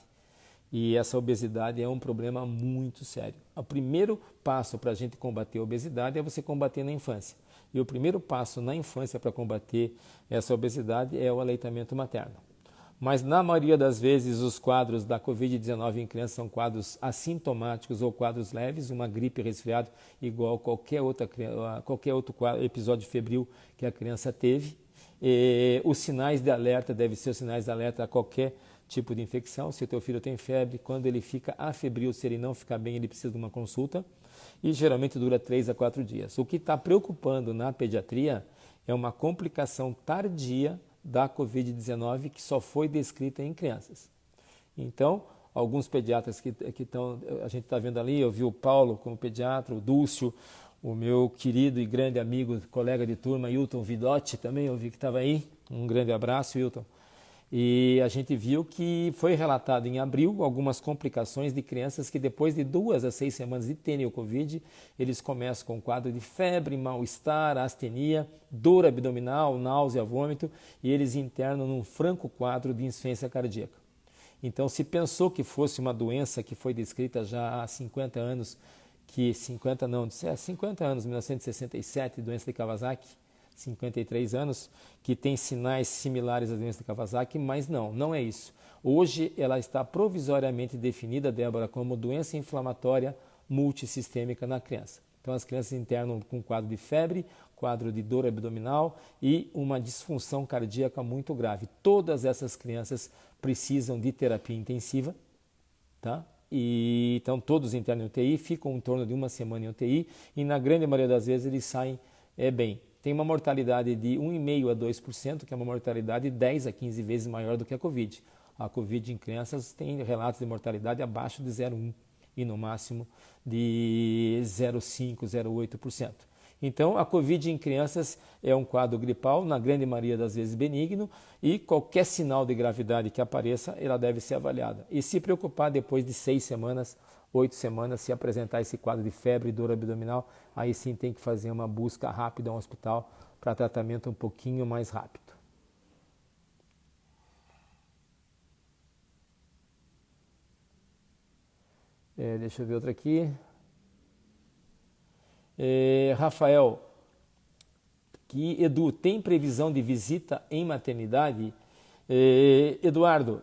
Speaker 2: E essa obesidade é um problema muito sério. O primeiro passo para a gente combater a obesidade é você combater na infância. E o primeiro passo na infância para combater essa obesidade é o aleitamento materno. Mas na maioria das vezes os quadros da Covid-19 em crianças são quadros assintomáticos ou quadros leves, uma gripe resfriado igual qualquer outro episódio febril que a criança teve. Os sinais de alerta devem ser os sinais de alerta a qualquer tipo de infecção. Se o teu filho tem febre, quando ele fica afebril, se ele não ficar bem, ele precisa de uma consulta. E geralmente dura 3 a 4 dias. O que está preocupando na pediatria é uma complicação tardia da Covid-19 que só foi descrita em crianças. Então, alguns pediatras que estão, a gente está vendo ali, eu vi o Paulo como pediatra, o Dúcio, o meu querido e grande amigo, colega de turma, Hilton Vidotti, também eu vi que estava aí. Um grande abraço, Hilton. E a gente viu que foi relatado em abril algumas complicações de crianças que depois de 2 a 6 semanas de terem o Covid, eles começam com um quadro de febre, mal-estar, astenia, dor abdominal, náusea, vômito, e eles internam num franco quadro de insuficiência cardíaca. Então, se pensou que fosse uma doença que foi descrita já há 50 anos, 50 anos, 1967, doença de Kawasaki, 53 anos, que tem sinais similares à doença de Kawasaki, mas não é isso. Hoje ela está provisoriamente definida, Débora, como doença inflamatória multissistêmica na criança. Então as crianças internam com quadro de febre, quadro de dor abdominal e uma disfunção cardíaca muito grave. Todas essas crianças precisam de terapia intensiva, tá? E então todos internam em UTI, ficam em torno de uma semana em UTI e na grande maioria das vezes eles saem bem. Tem uma mortalidade de 1,5% a 2%, que é uma mortalidade 10 a 15 vezes maior do que a Covid. A Covid em crianças tem relatos de mortalidade abaixo de 0,1% e no máximo de 0,5%, 0,8%. Então, a Covid em crianças é um quadro gripal, na grande maioria das vezes benigno, e qualquer sinal de gravidade que apareça, ela deve ser avaliada. E se preocupar depois de 6 semanas, 8 semanas, se apresentar esse quadro de febre e dor abdominal, aí sim tem que fazer uma busca rápida ao hospital para tratamento um pouquinho mais rápido. Deixa eu ver outra aqui. Rafael, Edu, tem previsão de visita em maternidade? Eduardo,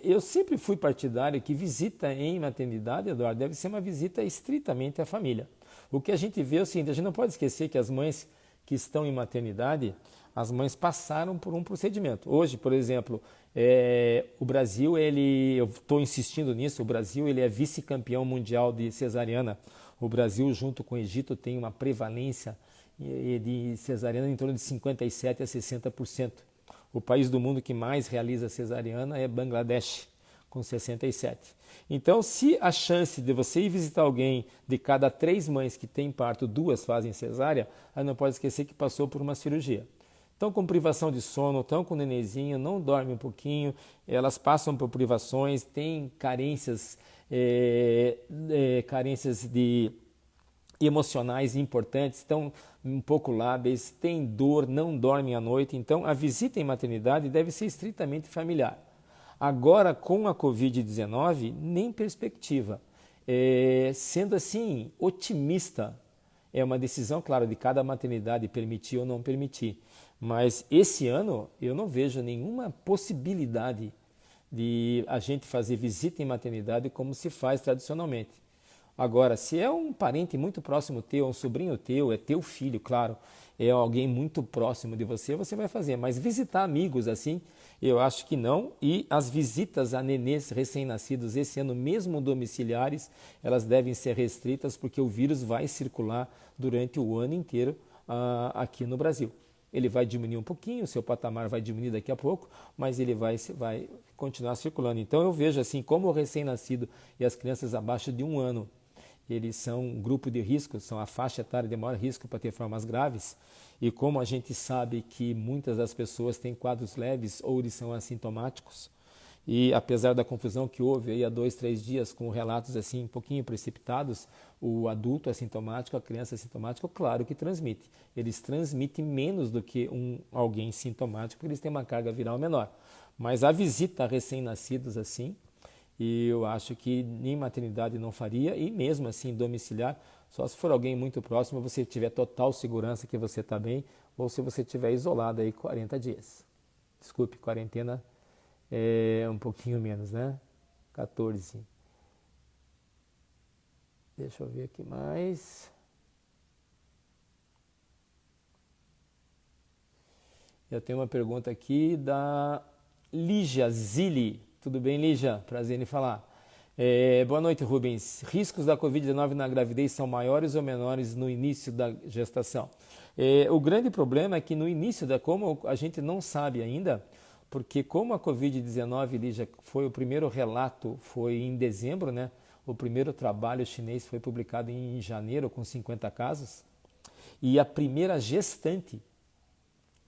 Speaker 2: eu sempre fui partidário que visita em maternidade, Eduardo, deve ser uma visita estritamente à família. O que a gente vê é o seguinte, a gente não pode esquecer que as mães que estão em maternidade, as mães passaram por um procedimento. Hoje, por exemplo, o Brasil, eu estou insistindo nisso, o Brasil ele é vice-campeão mundial de cesariana. O Brasil, junto com o Egito, tem uma prevalência de cesariana em torno de 57% a 60%. O país do mundo que mais realiza cesariana é Bangladesh, com 67%. Então, se a chance de você ir visitar alguém, de cada 3 mães que têm parto, 2 fazem cesárea, aí não pode esquecer que passou por uma cirurgia. Estão com privação de sono, estão com nenenzinho, não dormem um pouquinho, elas passam por privações, têm carências emocionais importantes, estão um pouco lábeis, têm dor, não dormem à noite. Então, a visita em maternidade deve ser estritamente familiar. Agora, com a Covid-19, nem perspectiva. Sendo assim, otimista, é uma decisão, claro, de cada maternidade permitir ou não permitir. Mas esse ano eu não vejo nenhuma possibilidade de a gente fazer visita em maternidade como se faz tradicionalmente. Agora, se é um parente muito próximo teu, um sobrinho teu, é teu filho, claro, é alguém muito próximo de você, você vai fazer. Mas visitar amigos assim, eu acho que não. E as visitas a nenês recém-nascidos esse ano, mesmo domiciliares, elas devem ser restritas porque o vírus vai circular durante o ano inteiro aqui no Brasil. Ele vai diminuir um pouquinho, o seu patamar vai diminuir daqui a pouco, mas ele vai continuar circulando. Então eu vejo assim, como o recém-nascido e as crianças abaixo de 1 ano, eles são um grupo de risco, são a faixa etária de maior risco para ter formas graves, e como a gente sabe que muitas das pessoas têm quadros leves ou eles são assintomáticos, e apesar da confusão que houve aí há 2, 3 dias com relatos assim um pouquinho precipitados, o adulto assintomático, a criança assintomática, claro que transmite. Eles transmitem menos do que alguém sintomático, porque eles têm uma carga viral menor. Mas a visita a recém-nascidos assim, e eu acho que nem maternidade não faria, e mesmo assim domiciliar, só se for alguém muito próximo, você tiver total segurança que você está bem, ou se você estiver isolado aí 40 dias. Desculpe, quarentena é um pouquinho menos, né? 14. Deixa eu ver aqui mais. Eu tenho uma pergunta aqui da Lígia Zilli. Tudo bem, Lígia? Prazer em falar. Boa noite, Rubens. Riscos da Covid-19 na gravidez são maiores ou menores no início da gestação? O grande problema é que no início, como a gente não sabe ainda, porque como a Covid-19, Lígia, foi o primeiro relato, foi em dezembro, né? O primeiro trabalho chinês foi publicado em janeiro com 50 casos, e a primeira gestante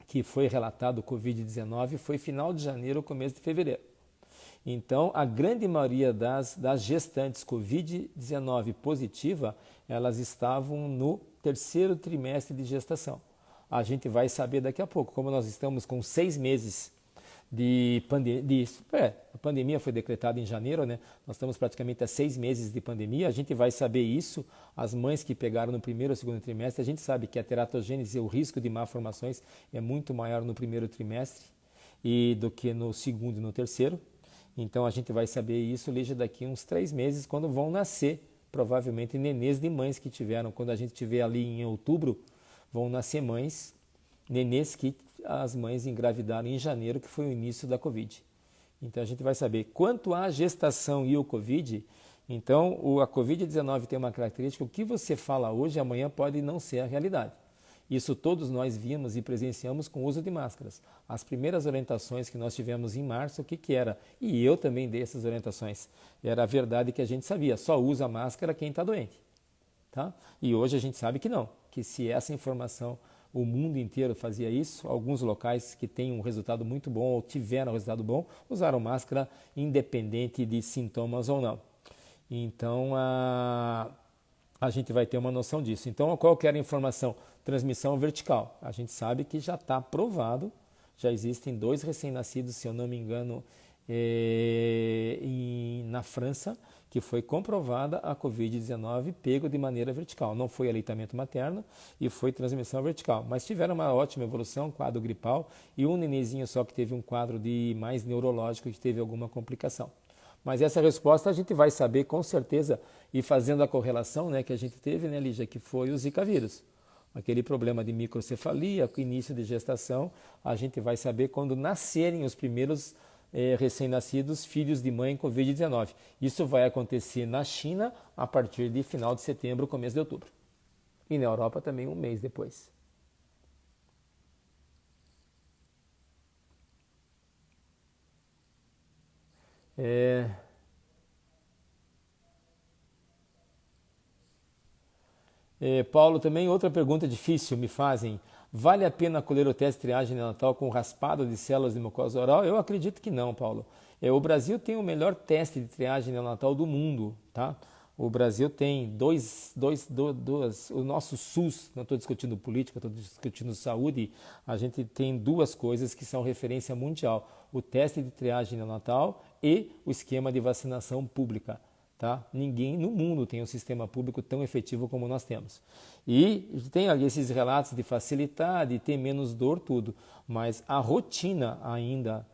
Speaker 2: que foi relatado Covid-19 foi final de janeiro, começo de fevereiro. Então, a grande maioria das gestantes Covid-19 positiva, elas estavam no 3º trimestre de gestação. A gente vai saber daqui a pouco, como nós estamos com 6 meses a pandemia foi decretada em janeiro, né? Nós estamos praticamente há 6 meses de pandemia. A gente vai saber isso. As mães que pegaram no primeiro ou segundo trimestre, a gente sabe que a teratogênese, o risco de malformações é muito maior no primeiro trimestre do que no segundo e no terceiro. Então a gente vai saber isso, Lígia, daqui uns 3 meses, quando vão nascer, provavelmente, nenês de mães que tiveram. Quando a gente tiver ali em outubro, vão nascer nenês que as mães engravidaram em janeiro, que foi o início da Covid. Então a gente vai saber. Quanto à gestação e o Covid, então a Covid-19 tem uma característica, o que você fala hoje, amanhã pode não ser a realidade. Isso todos nós vimos e presenciamos com o uso de máscaras. As primeiras orientações que nós tivemos em março, o que era? E eu também dei essas orientações. Era a verdade que a gente sabia, só usa máscara quem está doente. Tá? E hoje a gente sabe que não, que se essa informação, o mundo inteiro fazia isso, alguns locais que têm um resultado muito bom ou tiveram um resultado bom, usaram máscara independente de sintomas ou não. Então, a gente vai ter uma noção disso. Então, qual que era a informação? Transmissão vertical. A gente sabe que já está provado, já existem 2 recém-nascidos, se eu não me engano, na França, que foi comprovada a Covid-19 pego de maneira vertical. Não foi aleitamento materno e foi transmissão vertical. Mas tiveram uma ótima evolução, quadro gripal, e um nenenzinho só que teve um quadro de mais neurológico, que teve alguma complicação. Mas essa resposta a gente vai saber com certeza, e fazendo a correlação, né, que a gente teve, né, Lígia, que foi o Zika vírus. Aquele problema de microcefalia, início de gestação, a gente vai saber quando nascerem os primeiros recém-nascidos, filhos de mãe com Covid-19. Isso vai acontecer na China a partir de final de setembro, começo de outubro. E na Europa também um mês depois. Paulo, também outra pergunta difícil me fazem. Vale a pena colher o teste de triagem neonatal com raspado de células de mucosa oral? Eu acredito que não, Paulo. O Brasil tem o melhor teste de triagem neonatal do mundo, tá? O Brasil tem o nosso SUS, não estou discutindo política, estou discutindo saúde, a gente tem 2 coisas que são referência mundial. O teste de triagem neonatal e o esquema de vacinação pública. Tá? Ninguém no mundo tem um sistema público tão efetivo como nós temos. E tem ali esses relatos de facilitar, de ter menos dor, tudo. Mas a rotina ainda,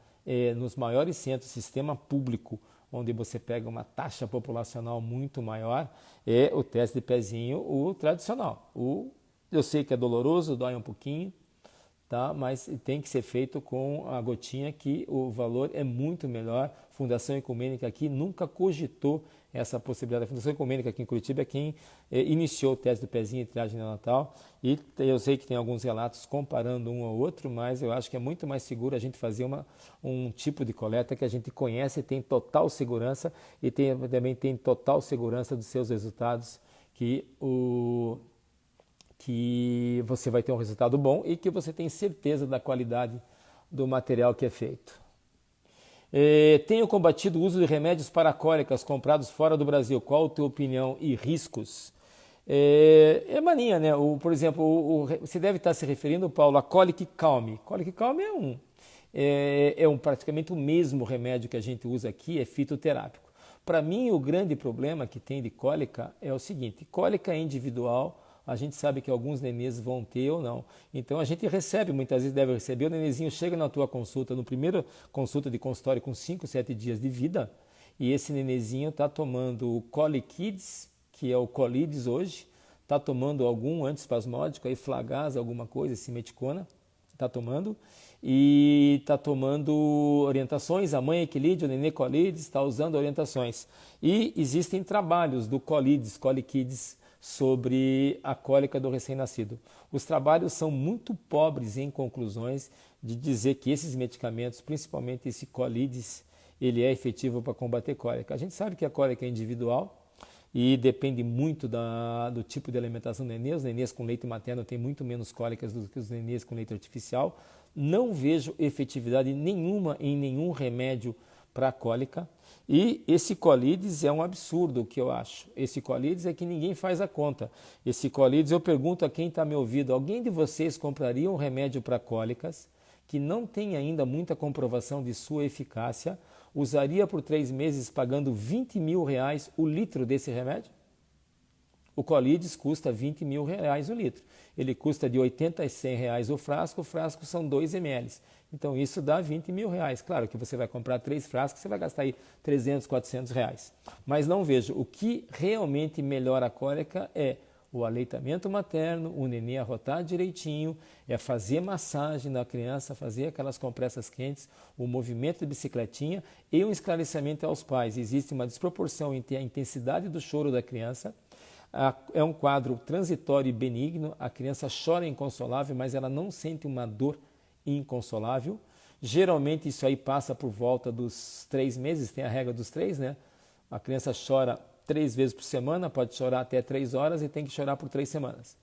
Speaker 2: nos maiores centros, sistema público, onde você pega uma taxa populacional muito maior, é o teste de pezinho, o tradicional. Eu sei que é doloroso, dói um pouquinho, tá? Mas tem que ser feito com a gotinha, que o valor é muito melhor. Fundação Ecumênica aqui nunca cogitou essa possibilidade. A Fundação Ecumênica aqui em Curitiba é quem iniciou o teste do pezinho e triagem neonatal, e eu sei que tem alguns relatos comparando um ao outro, mas eu acho que é muito mais seguro a gente fazer um tipo de coleta que a gente conhece e tem total segurança, e também tem total segurança dos seus resultados, que você vai ter um resultado bom e que você tem certeza da qualidade do material que é feito. Tenho combatido o uso de remédios para cólicas comprados fora do Brasil. Qual a tua opinião e riscos? É mania, né? Por exemplo, você deve estar se referindo, Paulo, a Colic Calm. Colic Calm é praticamente o mesmo remédio que a gente usa aqui, é fitoterápico. Para mim, o grande problema que tem de cólica é o seguinte: cólica individual, a gente sabe que alguns nenês vão ter ou não. Então a gente recebe, muitas vezes deve receber, o nenêzinho chega na tua consulta, no primeiro consulta de consultório com 5, 7 dias de vida, e esse nenêzinho está tomando o Colikids, que é o Colides hoje, está tomando algum antiespasmódico, aí Flagaz, alguma coisa, simeticona, está tomando, e está tomando orientações, a mãe Equilídeo, o nenê Colides, está usando orientações. E existem trabalhos do Colikids, sobre a cólica do recém-nascido. Os trabalhos são muito pobres em conclusões de dizer que esses medicamentos, principalmente esse Colides, ele é efetivo para combater cólica. A gente sabe que a cólica é individual e depende muito do tipo de alimentação do nenê. Os nenês com leite materno têm muito menos cólicas do que os nenês com leite artificial. Não vejo efetividade nenhuma em nenhum remédio para a cólica. E esse Colides é um absurdo, o que eu acho. Esse Colides é que ninguém faz a conta. Esse Colides, eu pergunto a quem está me ouvindo, alguém de vocês compraria um remédio para cólicas que não tem ainda muita comprovação de sua eficácia, usaria por 3 meses pagando R$ 20.000 o litro desse remédio? O Colides custa R$ 20.000 o litro. Ele custa de 80 a 100 reais o frasco são 2 ml. Então isso dá R$ 20.000. Claro que você vai comprar 3 frascos, você vai gastar aí 300, 400 reais. Mas não vejo, o que realmente melhora a cólica é o aleitamento materno, o nenê arrotar direitinho, é fazer massagem na criança, fazer aquelas compressas quentes, o movimento de bicicletinha e um esclarecimento aos pais. Existe uma desproporção entre a intensidade do choro da criança. É um quadro transitório e benigno, a criança chora inconsolável, mas ela não sente uma dor inconsolável. Geralmente isso aí passa por volta dos 3 meses, tem a regra dos 3, né? A criança chora 3 vezes por semana, pode chorar até 3 horas e tem que chorar por 3 semanas.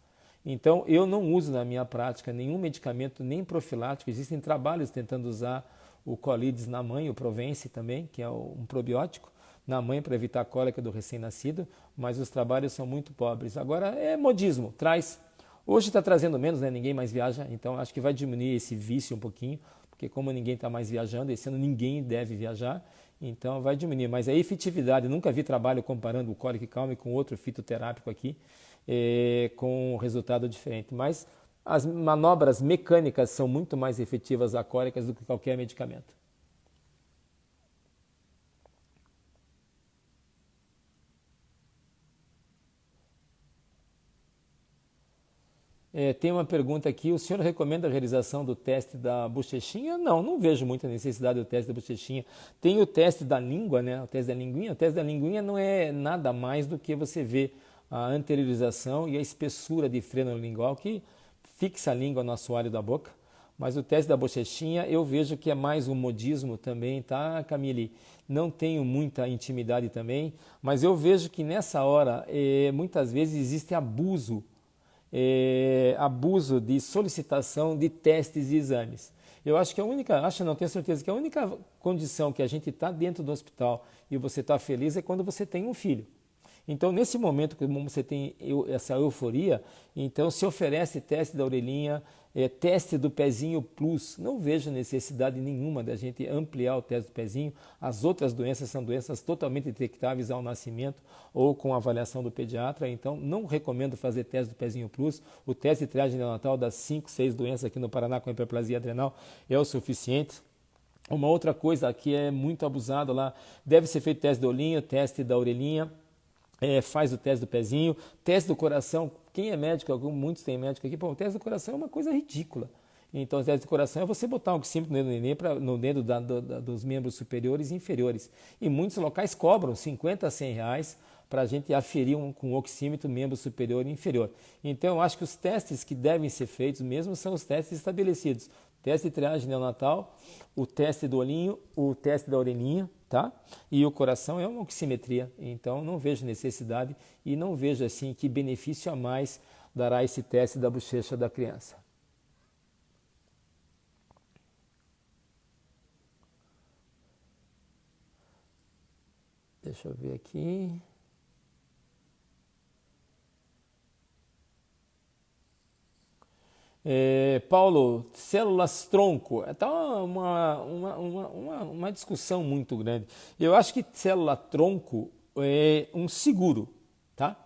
Speaker 2: Então eu não uso na minha prática nenhum medicamento, nem profilático. Existem trabalhos tentando usar o Colides na mãe, o Provence também, que é um probiótico, na mãe para evitar a cólica do recém-nascido, mas os trabalhos são muito pobres. Agora é modismo, traz. Hoje está trazendo menos, né? Ninguém mais viaja, então acho que vai diminuir esse vício um pouquinho, porque como ninguém está mais viajando, esse ano ninguém deve viajar, então vai diminuir. Mas a efetividade, nunca vi trabalho comparando o Colic Calm com outro fitoterápico aqui, com resultado diferente. Mas as manobras mecânicas são muito mais efetivas a cólicas do que qualquer medicamento. Tem uma pergunta aqui, o senhor recomenda a realização do teste da bochechinha? Não vejo muita necessidade do teste da bochechinha. Tem o teste da língua, né? O teste da linguinha. O teste da linguinha não é nada mais do que você ver a anteriorização e a espessura de freno lingual que fixa a língua no assoalho da boca. Mas o teste da bochechinha eu vejo que é mais um modismo também, tá, Camille? Não tenho muita intimidade também, mas eu vejo que nessa hora muitas vezes existe abuso de solicitação de testes e exames. Eu acho que tenho certeza que a única condição que a gente está dentro do hospital e você está feliz é quando você tem um filho. Então, nesse momento que você tem essa euforia, então se oferece teste da orelhinha, teste do pezinho plus. Não vejo necessidade nenhuma da gente ampliar o teste do pezinho. As outras doenças são doenças totalmente detectáveis ao nascimento ou com avaliação do pediatra. Então, não recomendo fazer teste do pezinho plus. O teste de triagem neonatal das 5, 6 doenças aqui no Paraná com hiperplasia adrenal é o suficiente. Uma outra coisa que é muito abusado lá, deve ser feito teste do olhinho, teste da orelhinha. Faz o teste do pezinho, teste do coração. Quem é médico, muitos têm médico aqui, o teste do coração é uma coisa ridícula. Então, o teste do coração é você botar um oxímetro no dedo do neném, no dedo dos membros superiores e inferiores. E muitos locais cobram 50 a 100 reais para a gente aferir com oxímetro membro superior e inferior. Então, eu acho que os testes que devem ser feitos mesmo são os testes estabelecidos. Teste de triagem neonatal, o teste do olhinho, o teste da orelhinha, tá? E o coração é uma oximetria, então não vejo necessidade e não vejo assim que benefício a mais dará esse teste da bochecha da criança. Deixa eu ver aqui. Paulo, células tronco, está uma discussão muito grande. Eu acho que célula tronco é um seguro, tá?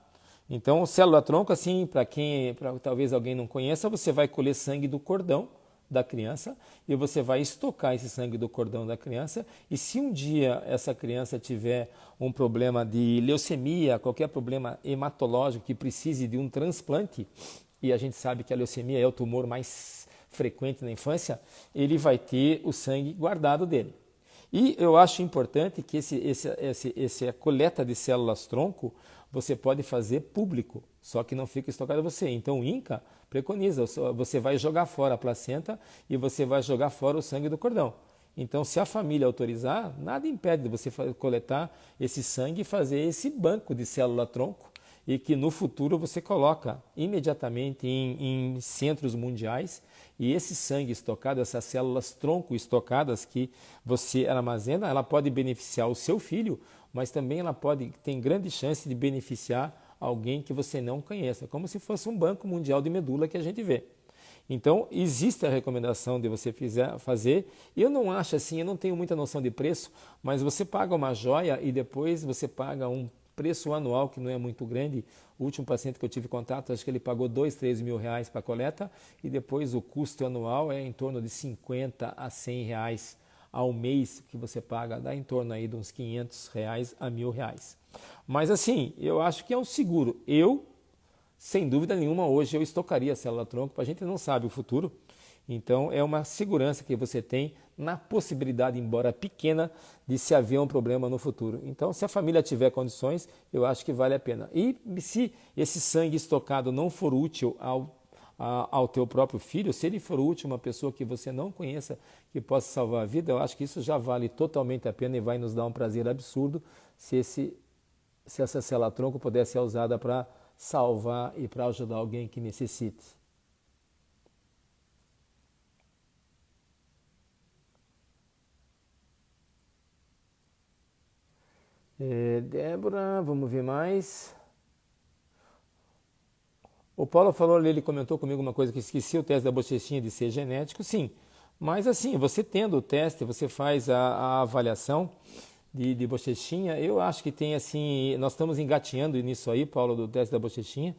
Speaker 2: Então, célula tronco, assim, para talvez alguém não conheça, você vai colher sangue do cordão da criança e você vai estocar esse sangue do cordão da criança e se um dia essa criança tiver um problema de leucemia, qualquer problema hematológico que precise de um transplante, e a gente sabe que a leucemia é o tumor mais frequente na infância, ele vai ter o sangue guardado dele. E eu acho importante que essa coleta de células tronco você pode fazer público, só que não fica estocado você. Então o INCA preconiza, você vai jogar fora a placenta e você vai jogar fora o sangue do cordão. Então se a família autorizar, nada impede de você coletar esse sangue e fazer esse banco de célula tronco, e que no futuro você coloca imediatamente em centros mundiais e esse sangue estocado, essas células tronco estocadas que você armazena, ela pode beneficiar o seu filho, mas também tem grande chance de beneficiar alguém que você não conheça, como se fosse um banco mundial de medula que a gente vê. Então, existe a recomendação de você fazer. Eu não acho assim, eu não tenho muita noção de preço, mas você paga uma joia e depois você paga um preço anual que não é muito grande. O último paciente que eu tive contato, acho que ele pagou 2, 3 mil reais para a coleta e depois o custo anual é em torno de 50 a 100 reais ao mês que você paga, dá em torno aí de uns 500 reais a R$ 1.000. Mas assim, eu acho que é um seguro. Sem dúvida nenhuma, hoje eu estocaria a célula-tronco, a gente não sabe o futuro, então é uma segurança que você tem na possibilidade, embora pequena, de se haver um problema no futuro. Então, se a família tiver condições, eu acho que vale a pena. E se esse sangue estocado não for útil ao teu próprio filho, se ele for útil a uma pessoa que você não conheça, que possa salvar a vida, eu acho que isso já vale totalmente a pena e vai nos dar um prazer absurdo se essa célula-tronco pudesse ser usada para salvar e para ajudar alguém que necessite. Débora, vamos ver mais. O Paulo falou ali, ele comentou comigo uma coisa que esqueci, o teste da bochechinha de ser genético, sim. Mas assim, você tendo o teste, você faz a avaliação de bochechinha, eu acho que tem assim, nós estamos engatinhando nisso aí, Paulo, do teste da bochechinha,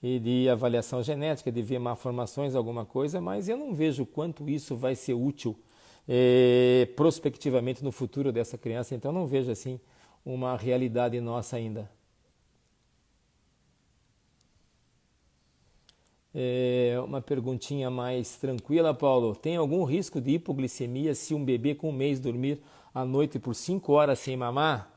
Speaker 2: e de avaliação genética, de ver malformações, alguma coisa, mas eu não vejo quanto isso vai ser útil prospectivamente no futuro dessa criança, então não vejo assim uma realidade nossa ainda. Uma perguntinha mais tranquila, Paulo. Tem algum risco de hipoglicemia se um bebê com um mês dormir à noite por 5 horas sem mamar?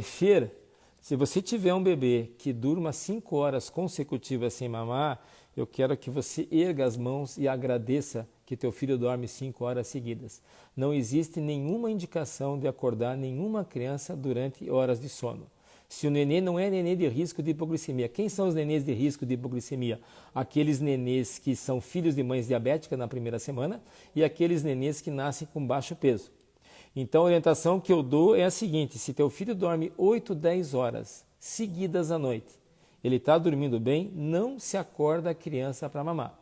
Speaker 2: Fer, se você tiver um bebê que durma 5 horas consecutivas sem mamar, eu quero que você erga as mãos e agradeça que teu filho dorme 5 horas seguidas. Não existe nenhuma indicação de acordar nenhuma criança durante horas de sono. Se o nenê não é nenê de risco de hipoglicemia, quem são os nenês de risco de hipoglicemia? Aqueles nenês que são filhos de mães diabéticas na primeira semana e aqueles nenês que nascem com baixo peso. Então a orientação que eu dou é a seguinte: se teu filho dorme 8, 10 horas seguidas à noite, ele está dormindo bem, não se acorda a criança para mamar.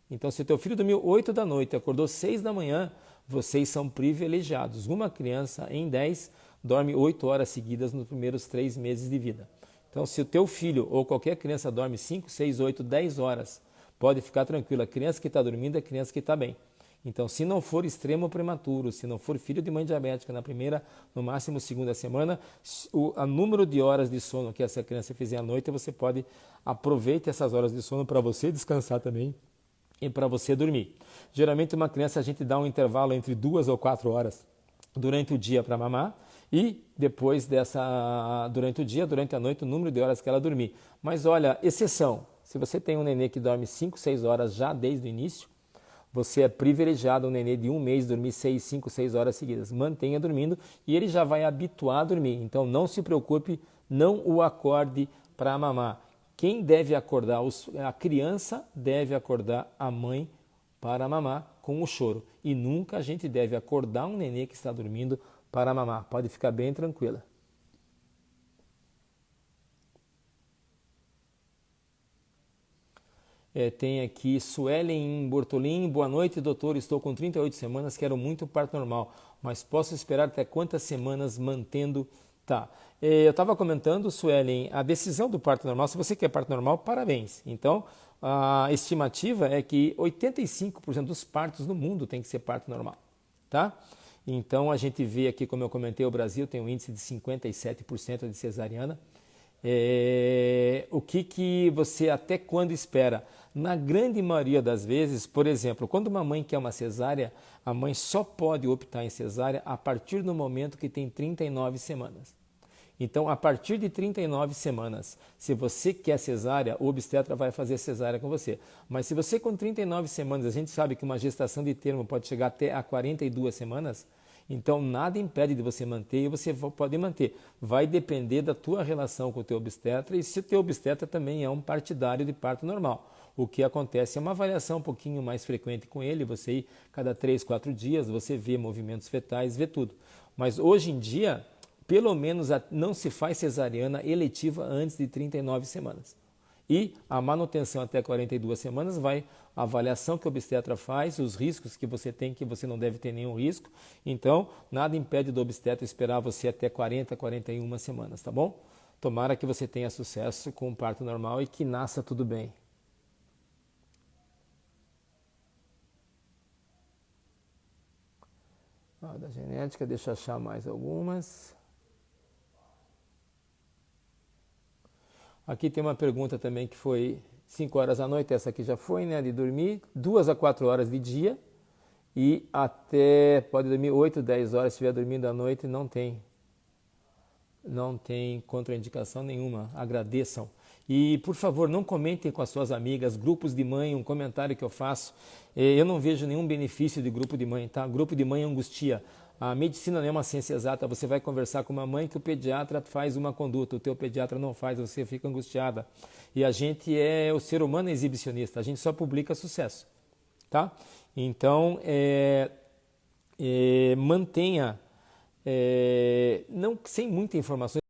Speaker 2: Então se teu filho dormiu 8 da noite e acordou 6 da manhã, vocês são privilegiados. Uma criança em 10 dorme 8 horas seguidas nos primeiros 3 meses de vida. Então, se o teu filho ou qualquer criança dorme 5, 6, 8, 10 horas, pode ficar tranquilo. A criança que está dormindo é a criança que está bem. Então, se não for extremo prematuro, se não for filho de mãe diabética na primeira, no máximo segunda semana, o número de horas de sono que essa criança fizer à noite, você pode aproveitar essas horas de sono para você descansar também e para você dormir. Geralmente, uma criança a gente dá um intervalo entre 2 ou 4 horas durante o dia para mamar, e depois durante o dia, durante a noite, o número de horas que ela dormir. Mas olha, exceção, se você tem um nenê que dorme 5, 6 horas já desde o início, você é privilegiado, um nenê de um mês dormir 5, 6 horas seguidas. Mantenha dormindo e ele já vai habituar a dormir. Então não se preocupe, não o acorde para mamar. Quem deve acordar? A criança deve acordar a mãe para mamar com o choro. E nunca a gente deve acordar um nenê que está dormindo para mamar. Pode ficar bem tranquila. Tem aqui Suelen Bortolim. Boa noite, doutor. Estou com 38 semanas, quero muito parto normal, mas posso esperar até quantas semanas mantendo? Tá. Eu estava comentando, Suelen, a decisão do parto normal, se você quer parto normal, parabéns. Então, a estimativa é que 85% dos partos no mundo tem que ser parto normal, tá? Então, a gente vê aqui, como eu comentei, o Brasil tem um índice de 57% de cesariana. O que você até quando espera? Na grande maioria das vezes, por exemplo, quando uma mãe quer uma cesárea, a mãe só pode optar em cesárea a partir do momento que tem 39 semanas. Então, a partir de 39 semanas, se você quer cesárea, o obstetra vai fazer cesárea com você. Mas se você com 39 semanas, a gente sabe que uma gestação de termo pode chegar até a 42 semanas, então nada impede de você manter e você pode manter. Vai depender da tua relação com o teu obstetra e se o teu obstetra também é um partidário de parto normal. O que acontece é uma avaliação um pouquinho mais frequente com ele, você ir cada 3, 4 dias, você vê movimentos fetais, vê tudo. Mas hoje em dia, pelo menos não se faz cesariana eletiva antes de 39 semanas. E a manutenção até 42 semanas vai a avaliação que o obstetra faz, os riscos que você tem, que você não deve ter nenhum risco. Então, nada impede do obstetra esperar você até 40, 41 semanas, tá bom? Tomara que você tenha sucesso com o parto normal e que nasça tudo bem. Da genética, deixa eu achar mais algumas. Aqui tem uma pergunta também que foi 5 horas à noite, essa aqui já foi, né, de dormir, 2 a 4 horas de dia e até, pode dormir 8, 10 horas, se estiver dormindo à noite, não tem contraindicação nenhuma, agradeçam. E, por favor, não comentem com as suas amigas, grupos de mãe, um comentário que eu faço, eu não vejo nenhum benefício de grupo de mãe, tá? Grupo de mãe angustia. A medicina não é uma ciência exata, você vai conversar com uma mãe que o pediatra faz uma conduta, o teu pediatra não faz, você fica angustiada. E a gente o ser humano é exibicionista, a gente só publica sucesso, tá? Então, mantenha, não sem muita informação,